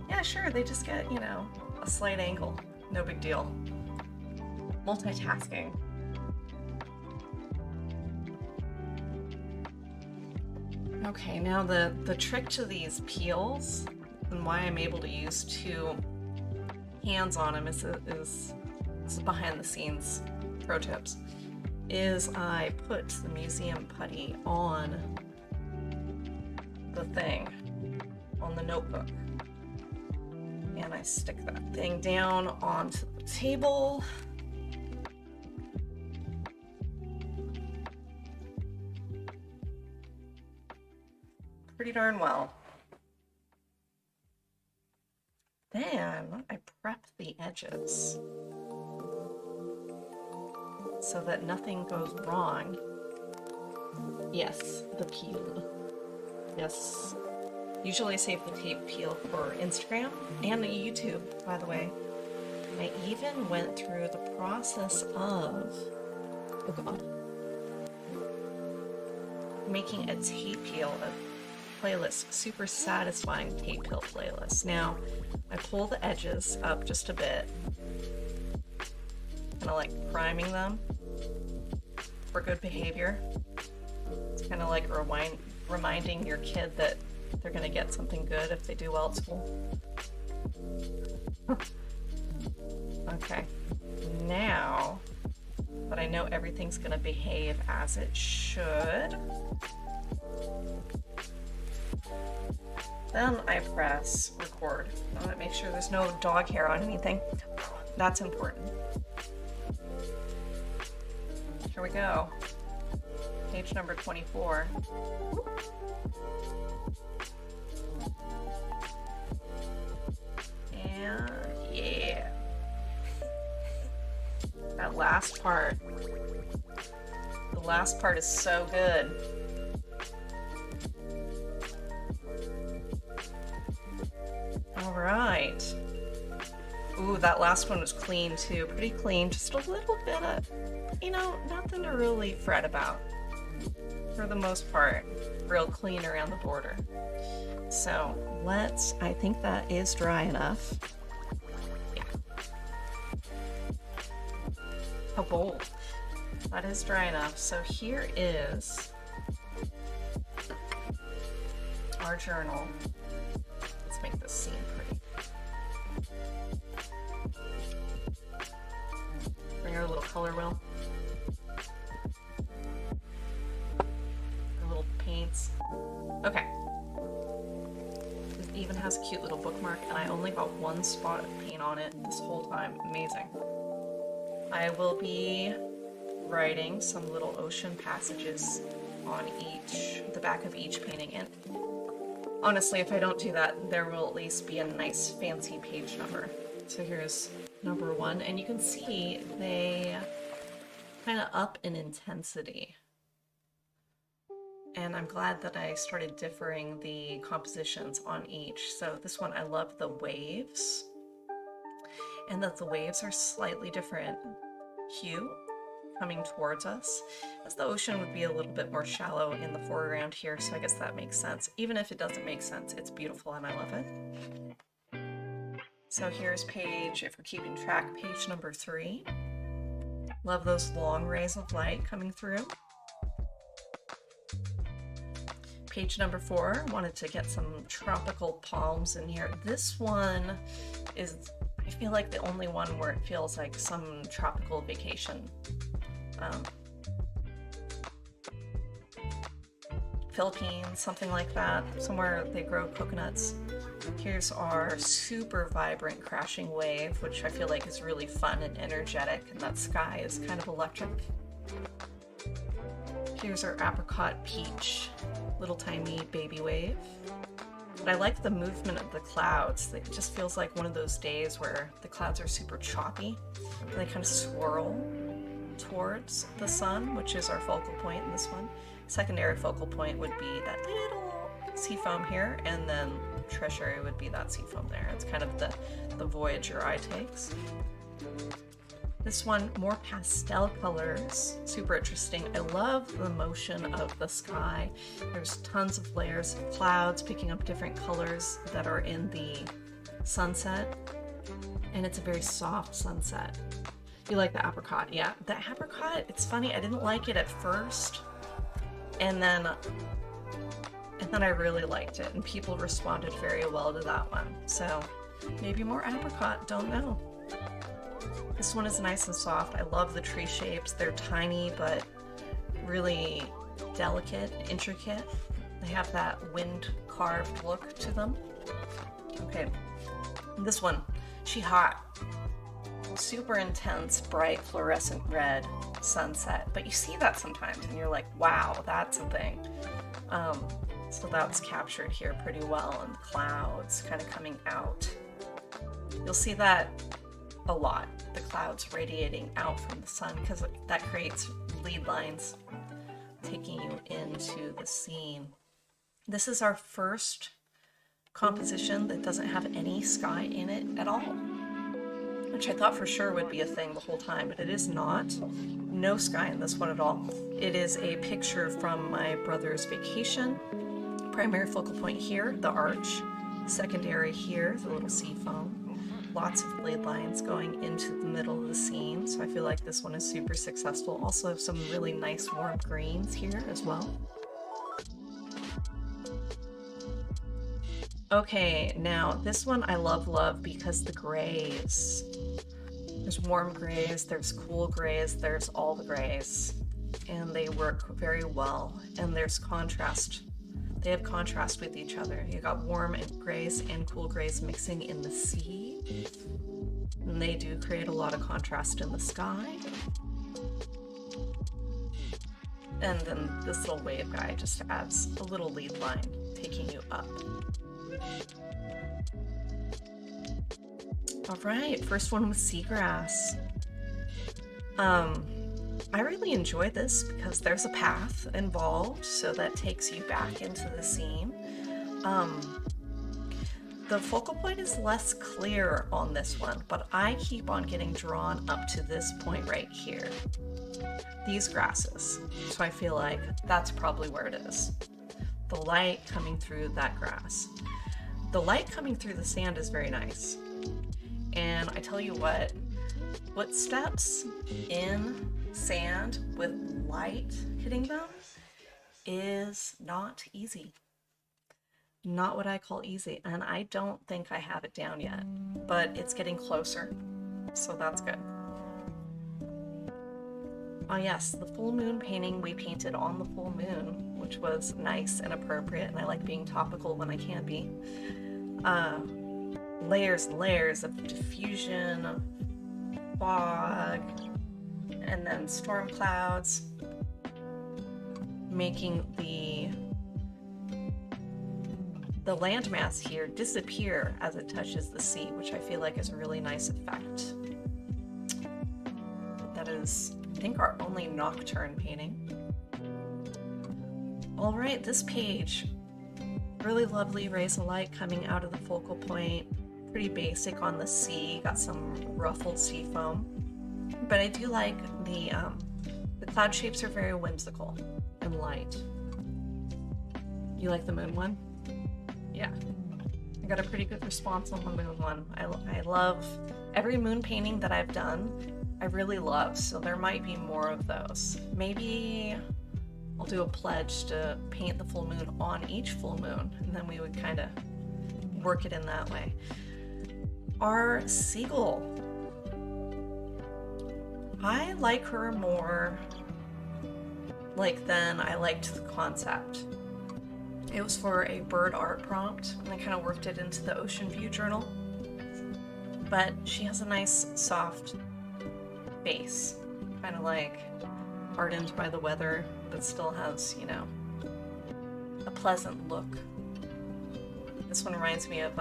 Speaker 1: Yeah, sure, they just get, you know, a slight angle. No big deal. Multitasking. Okay, now the trick to these peels and why I'm able to use two hands on them is this is behind the scenes pro tips, is I put the museum putty on the thing, on the notebook, and I stick that thing down onto the table. Pretty darn well. Then I prep the edges so that nothing goes wrong. Yes, the peel. Yes. Usually I save the tape peel for Instagram and YouTube, by the way. I even went through the process of, oh God, making a tape peel, a playlist, super satisfying tape peel playlist. Now, I pull the edges up just a bit, kind of like priming them for good behavior. It's kind of like reminding your kid that they're going to get something good if they do well at school. Okay, now that I know everything's going to behave as it should, then I press record. I want to make sure there's no dog hair on anything. That's important. Here we go. Page number 24. And yeah. That last part. The last part is so good. All right. Ooh, that last one was clean too. Pretty clean. Just a little bit of, you know, nothing to really fret about. For the most part, real clean around the border. So I think that is dry enough. Yeah. How bold. That is dry enough. So here is our journal. Let's make this scene pretty. Bring our little color wheel. Our little paints. Okay. It even has a cute little bookmark, and I only got one spot of paint on it this whole time. Amazing. I will be writing some little ocean passages on the back of each painting, and honestly, if I don't do that, there will at least be a nice fancy page number. So here's number 1, and you can see they kind of up in intensity. And I'm glad that I started differing the compositions on each. So this one, I love the waves, and that the waves are slightly different hue coming towards us, as the ocean would be a little bit more shallow in the foreground here, so I guess that makes sense. Even if it doesn't make sense, it's beautiful and I love it. So here's page, if we're keeping track, page number 3. Love those long rays of light coming through. Page number 4, wanted to get some tropical palms in here. This one is, I feel like, the only one where it feels like some tropical vacation. Philippines, something like that, somewhere they grow coconuts. Here's our super vibrant crashing wave, which I feel like is really fun and energetic, and that sky is kind of electric. Here's our apricot peach, little tiny baby wave. But I like the movement of the clouds. It just feels like one of those days where the clouds are super choppy, and they kind of swirl towards the sun, which is our focal point in this one. Secondary focal point would be that little sea foam here, and then tertiary would be that sea foam there. It's kind of the voyage your eye takes. This one, more pastel colors, super interesting. I love the motion of the sky. There's tons of layers of clouds picking up different colors that are in the sunset, and it's a very soft sunset. You like the apricot? Yeah, the apricot, it's funny, I didn't like it at first, and then then I really liked it, and people responded very well to that one. So maybe more apricot, don't know. This one is nice and soft. I love the tree shapes. They're tiny, but really delicate, intricate. They have that wind carved look to them. Okay, this one, She Hot. Super intense, bright, fluorescent red sunset. But you see that sometimes and you're like, wow, that's a thing. So that's captured here pretty well, and the clouds kind of coming out. You'll see that a lot, the clouds radiating out from the sun, because that creates lead lines taking you into the scene. This is our first composition that doesn't have any sky in it at all, which I thought for sure would be a thing the whole time, but it is not. No sky in this one at all. It is a picture from my brother's vacation. Primary focal point here, the arch. Secondary here, the little sea foam. Lots of lead lines going into the middle of the scene, so I feel like this one is super successful. Also some really nice warm greens here as well. Okay, now this one I love because the grays. There's warm grays, there's cool grays, there's all the grays, and they work very well, and there's contrast. They have contrast with each other. You got warm grays and cool grays mixing in the sea, and they do create a lot of contrast in the sky. And then this little wave guy just adds a little lead line taking you up. All right, first one with seagrass. I really enjoy this because there's a path involved, so that takes you back into the scene. The focal point is less clear on this one, but I keep on getting drawn up to this point right here. These grasses. So I feel like that's probably where it is. The light coming through that grass. The light coming through the sand is very nice. And I tell you what, footsteps in sand with light hitting them is not easy. Not what I call easy, and I don't think I have it down yet, but it's getting closer, so that's good. Oh yes, the full moon painting we painted on the full moon, which was nice and appropriate, and I like being topical when I can be. Layers and layers of diffusion, fog, and then storm clouds, making the landmass here disappear as it touches the sea, which I feel like is a really nice effect. That is, I think, our only nocturne painting. All right, this page, really lovely rays of light coming out of the focal point. Pretty basic on the sea, got some ruffled sea foam. But I do like the cloud shapes are very whimsical and light. You like the moon one? Yeah. I got a pretty good response on the moon one. I love every moon painting that I've done. I really love, so there might be more of those. Maybe I'll do a pledge to paint the full moon on each full moon, and then we would kind of work it in that way. Our seagull. I like her more than I liked the concept. It was for a bird art prompt, and I kind of worked it into the Ocean View journal. But she has a nice, soft face, kind of like hardened by the weather, but still has, you know, a pleasant look. This one reminds me of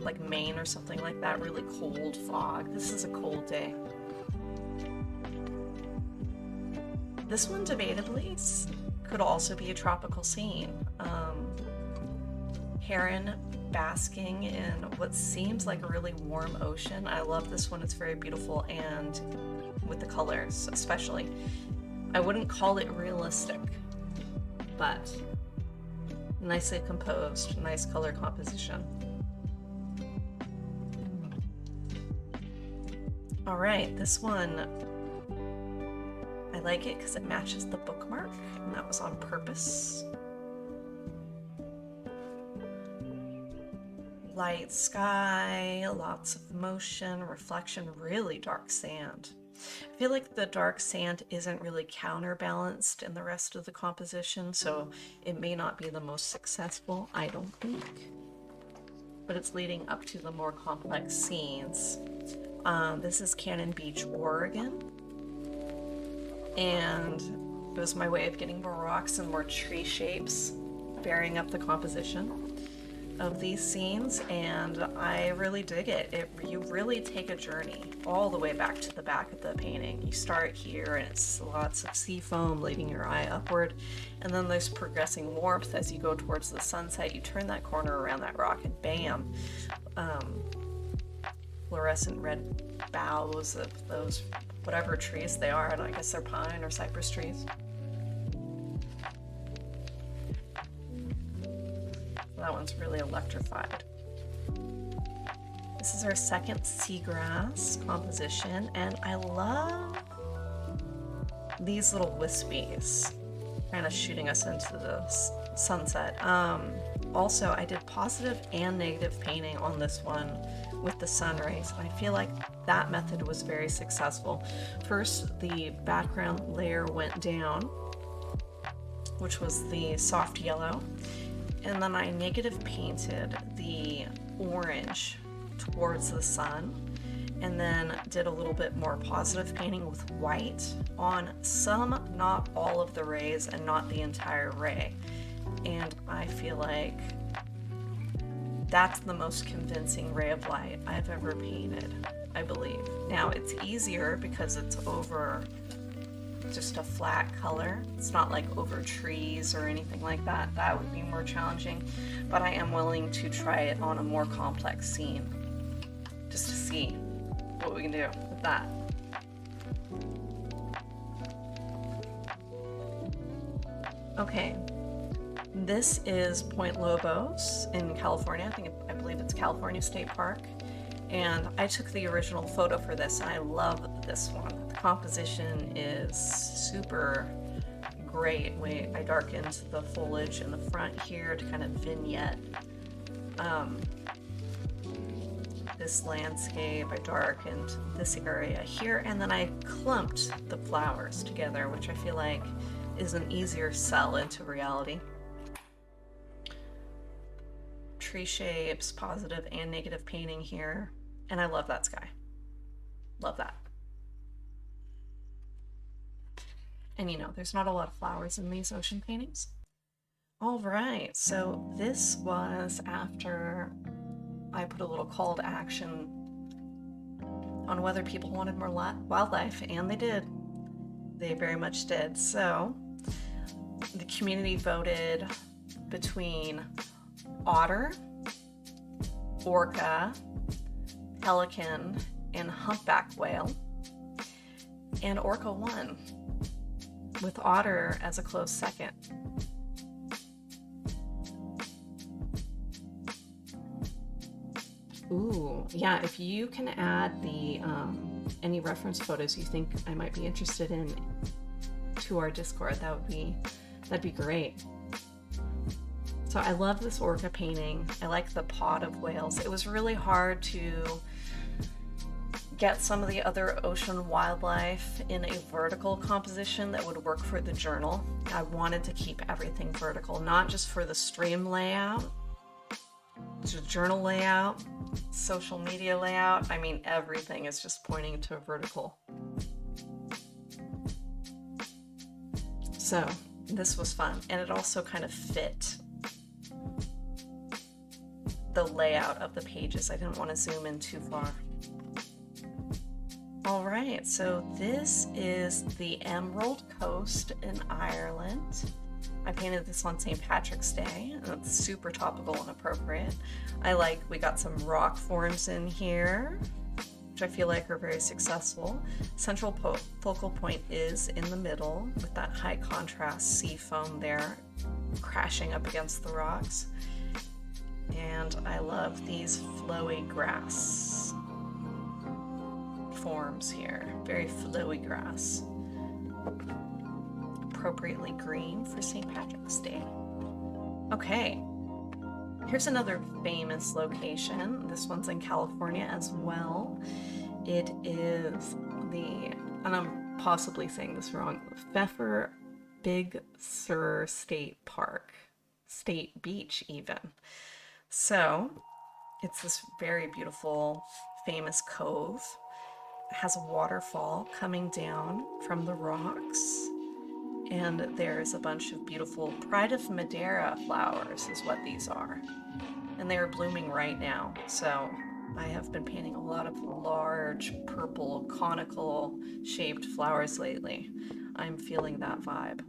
Speaker 1: like Maine or something like that, really cold fog. This is a cold day. This one debatably could also be a tropical scene. Heron basking in what seems like a really warm ocean. I love this one, it's very beautiful, and with the colors especially. I wouldn't call it realistic, but nicely composed, nice color composition. All right, this one, I like it because it matches the bookmark, and that was on purpose. light sky, lots of motion, reflection, really dark sand. I feel like the dark sand isn't really counterbalanced in the rest of the composition, so it may not be the most successful, I don't think. But it's leading up to the more complex scenes. This is Cannon Beach, Oregon. And it was my way of getting more rocks and more tree shapes, varying up the composition of these scenes, and I really dig it. You really take a journey all the way back to the back of the painting. You start here and it's lots of sea foam leading your eye upward, and then there's progressing warmth as you go towards the sunset. You turn that corner around that rock and bam, fluorescent red boughs of those whatever trees they are. I guess they're pine or cypress trees. That one's really electrified. This is our second seagrass composition, and I love these little wispies kind of shooting us into the sunset. Also, I did positive and negative painting on this one with the sun rays, and I feel like that method was very successful. First, the background layer went down, which was the soft yellow, and then I negative painted the orange towards the sun, and then did a little bit more positive painting with white on some, not all of the rays, and not the entire ray. And I feel like that's the most convincing ray of light I've ever painted, I believe. Now, it's easier because it's over just a flat color. It's not like over trees or anything like that. That would be more challenging, but I am willing to try it on a more complex scene just to see what we can do with that. Okay, this is Point Lobos in California. I believe it's California State Park, and I took the original photo for this, and I love this one. Composition is super great. I darkened the foliage in the front here to kind of vignette this landscape. I darkened this area here, and then I clumped the flowers together, which I feel like is an easier sell into reality. Tree shapes, positive and negative painting here, and I love that sky. Love that. And you know, there's not a lot of flowers in these ocean paintings. All right, so this was after I put a little call to action on whether people wanted more wildlife, and they did. They very much did. So the community voted between otter, orca, pelican, and humpback whale, and orca won, with otter as a close second. Ooh, yeah, if you can add the any reference photos you think I might be interested in to our Discord, that'd be great. So I love this orca painting. I like the pod of whales. It was really hard to get some of the other ocean wildlife in a vertical composition that would work for the journal. I wanted to keep everything vertical, not just for the stream layout, the journal layout, social media layout. I mean, everything is just pointing to a vertical. So this was fun, and it also kind of fit the layout of the pages. I didn't want to zoom in too far. All right, so this is the Emerald Coast in Ireland. I painted this on St. Patrick's Day, and it's super topical and appropriate. We got some rock forms in here, which I feel like are very successful. Central focal point is in the middle with that high contrast sea foam there crashing up against the rocks. And I love these flowy grass forms here, very flowy grass, appropriately green for St. Patrick's Day. Okay, Here's another famous location. This one's in California as well. It is the, and I'm possibly saying this wrong, Pfeffer Big Sur State Park, State Beach even. So it's this very beautiful, famous cove. It has a waterfall coming down from the rocks. And there's a bunch of beautiful Pride of Madeira flowers is what these are. And they are blooming right now. So I have been painting a lot of large purple conical shaped flowers lately. I'm feeling that vibe.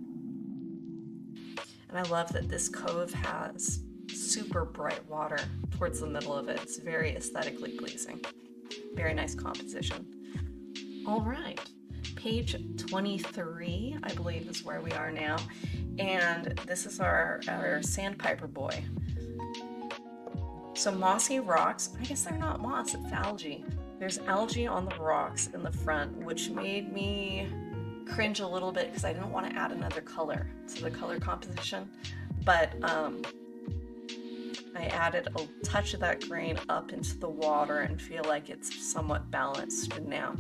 Speaker 1: And I love that this cove has super bright water towards the middle of it. It's very aesthetically pleasing. Very nice composition. All right. Page 23, I believe, is where we are now. And this is our sandpiper boy. So mossy rocks, I guess they're not moss, it's algae. There's algae on the rocks in the front, which made me cringe a little bit because I didn't want to add another color to the color composition. But I added a touch of that green up into the water and feel like it's somewhat balanced now.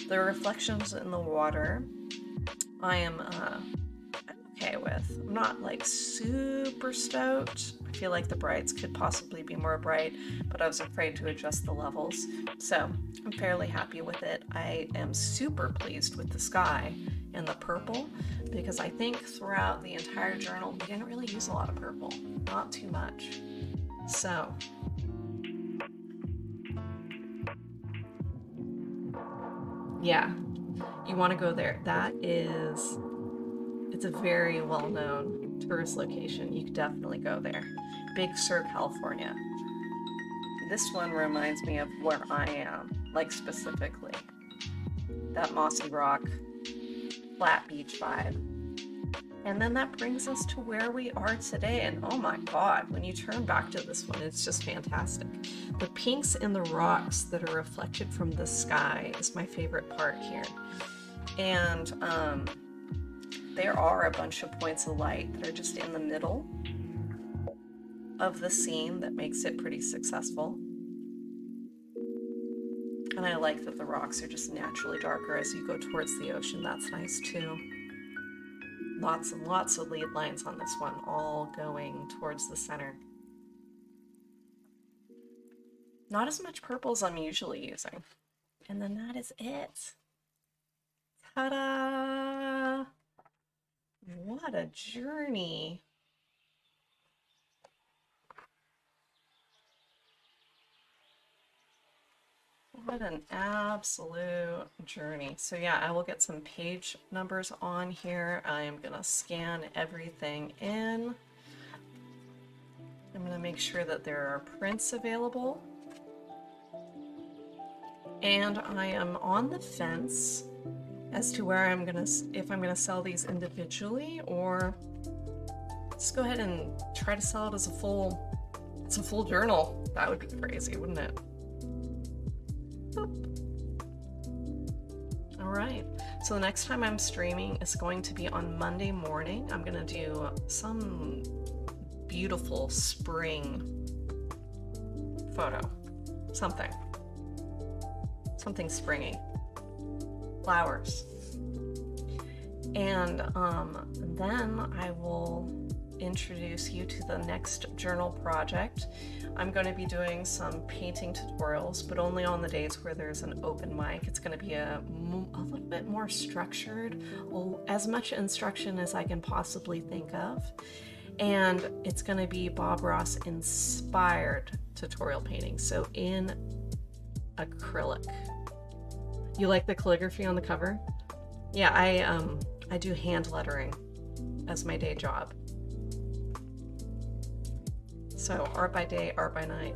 Speaker 1: The reflections in the water, I'm okay with. I'm not like super stoked. I feel like the brights could possibly be more bright, but I was afraid to adjust the levels. So I'm fairly happy with it. I am super pleased with the sky and the purple because I think throughout the entire journal, we didn't really use a lot of purple, not too much. So, yeah, you want to go there. It's a very well-known tourist location. You could definitely go there. Big Sur, California. This one reminds me of where I am, like specifically. That mossy rock, flat beach vibe. And then that brings us to where we are today. And oh my God, when you turn back to this one, it's just fantastic. The pinks in the rocks that are reflected from the sky is my favorite part here. And there are a bunch of points of light that are just in the middle of the scene that makes it pretty successful. And I like that the rocks are just naturally darker as you go towards the ocean. That's nice too. Lots and lots of lead lines on this one, all going towards the center. Not as much purple as I'm usually using. And then that is it. Ta-da! What a journey. What an absolute journey. So yeah, I will get some page numbers on here. I am gonna scan everything in. I'm gonna make sure that there are prints available. And I am on the fence as to where if I'm gonna sell these individually or just go ahead and try to sell it as a full journal. That would be crazy, wouldn't it? All right, so the next time I'm streaming is going to be on Monday morning. I'm gonna do some beautiful spring photo, something springy, flowers. And then I will introduce you to the next journal project. I'm going to be doing some painting tutorials, but only on the days where there's an open mic. It's going to be a little bit more structured, as much instruction as I can possibly think of. And it's going to be Bob Ross inspired tutorial painting, so in acrylic. You like the calligraphy on the cover? Yeah, I do hand lettering as my day job. So art by day, art by night.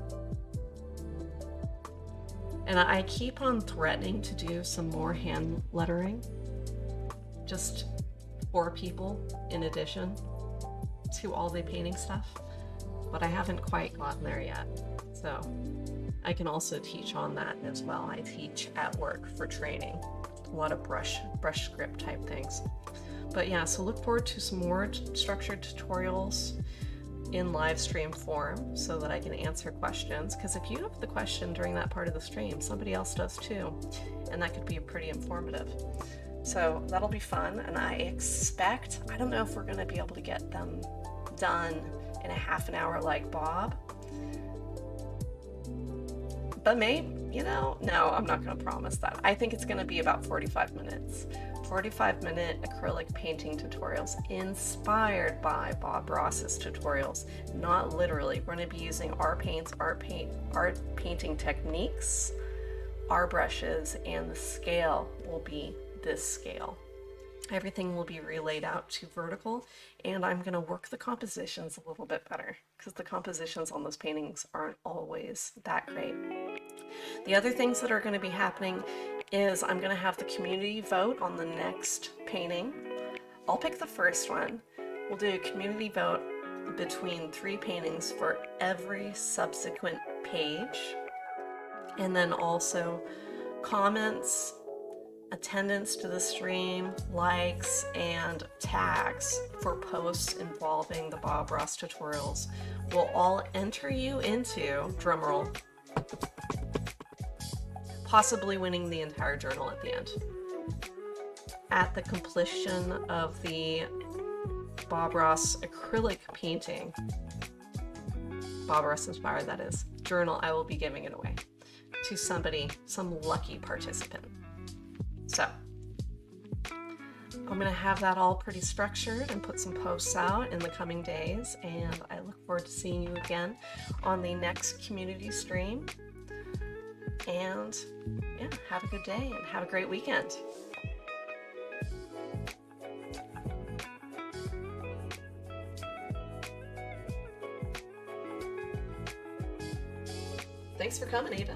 Speaker 1: And I keep on threatening to do some more hand lettering, just for people in addition to all the painting stuff, but I haven't quite gotten there yet. So I can also teach on that as well. I teach at work for training, a lot of brush script type things. But yeah, so look forward to some more structured tutorials. in live stream form so that I can answer questions, because if you have the question during that part of the stream, somebody else does too, and that could be pretty informative. So that'll be fun, and I expect, I don't know if we're going to be able to get them done in a half an hour like Bob, but maybe, you know, no, I'm not going to promise that. I think it's going to be about 45 minutes. 45-minute acrylic painting tutorials inspired by Bob Ross's tutorials. Not literally. We're going to be using our paints, art painting techniques, our brushes, and the scale will be this scale. Everything will be relayed out to vertical, and I'm going to work the compositions a little bit better because the compositions on those paintings aren't always that great. The other things that are going to be happening is I'm going to have the community vote on the next painting. I'll pick the first one. We'll do a community vote between 3 paintings for every subsequent page, and then also comments, attendance to the stream, likes, and tags for posts involving the Bob Ross tutorials will all enter you into, drumroll, possibly winning the entire journal at the end. At the completion of the Bob Ross acrylic painting, Bob Ross inspired, that is, journal, I will be giving it away to somebody, some lucky participant. So I'm going to have that all pretty structured and put some posts out in the coming days, and I look forward to seeing you again on the next community stream. And yeah, have a good day and have a great weekend. Thanks for coming, Ava.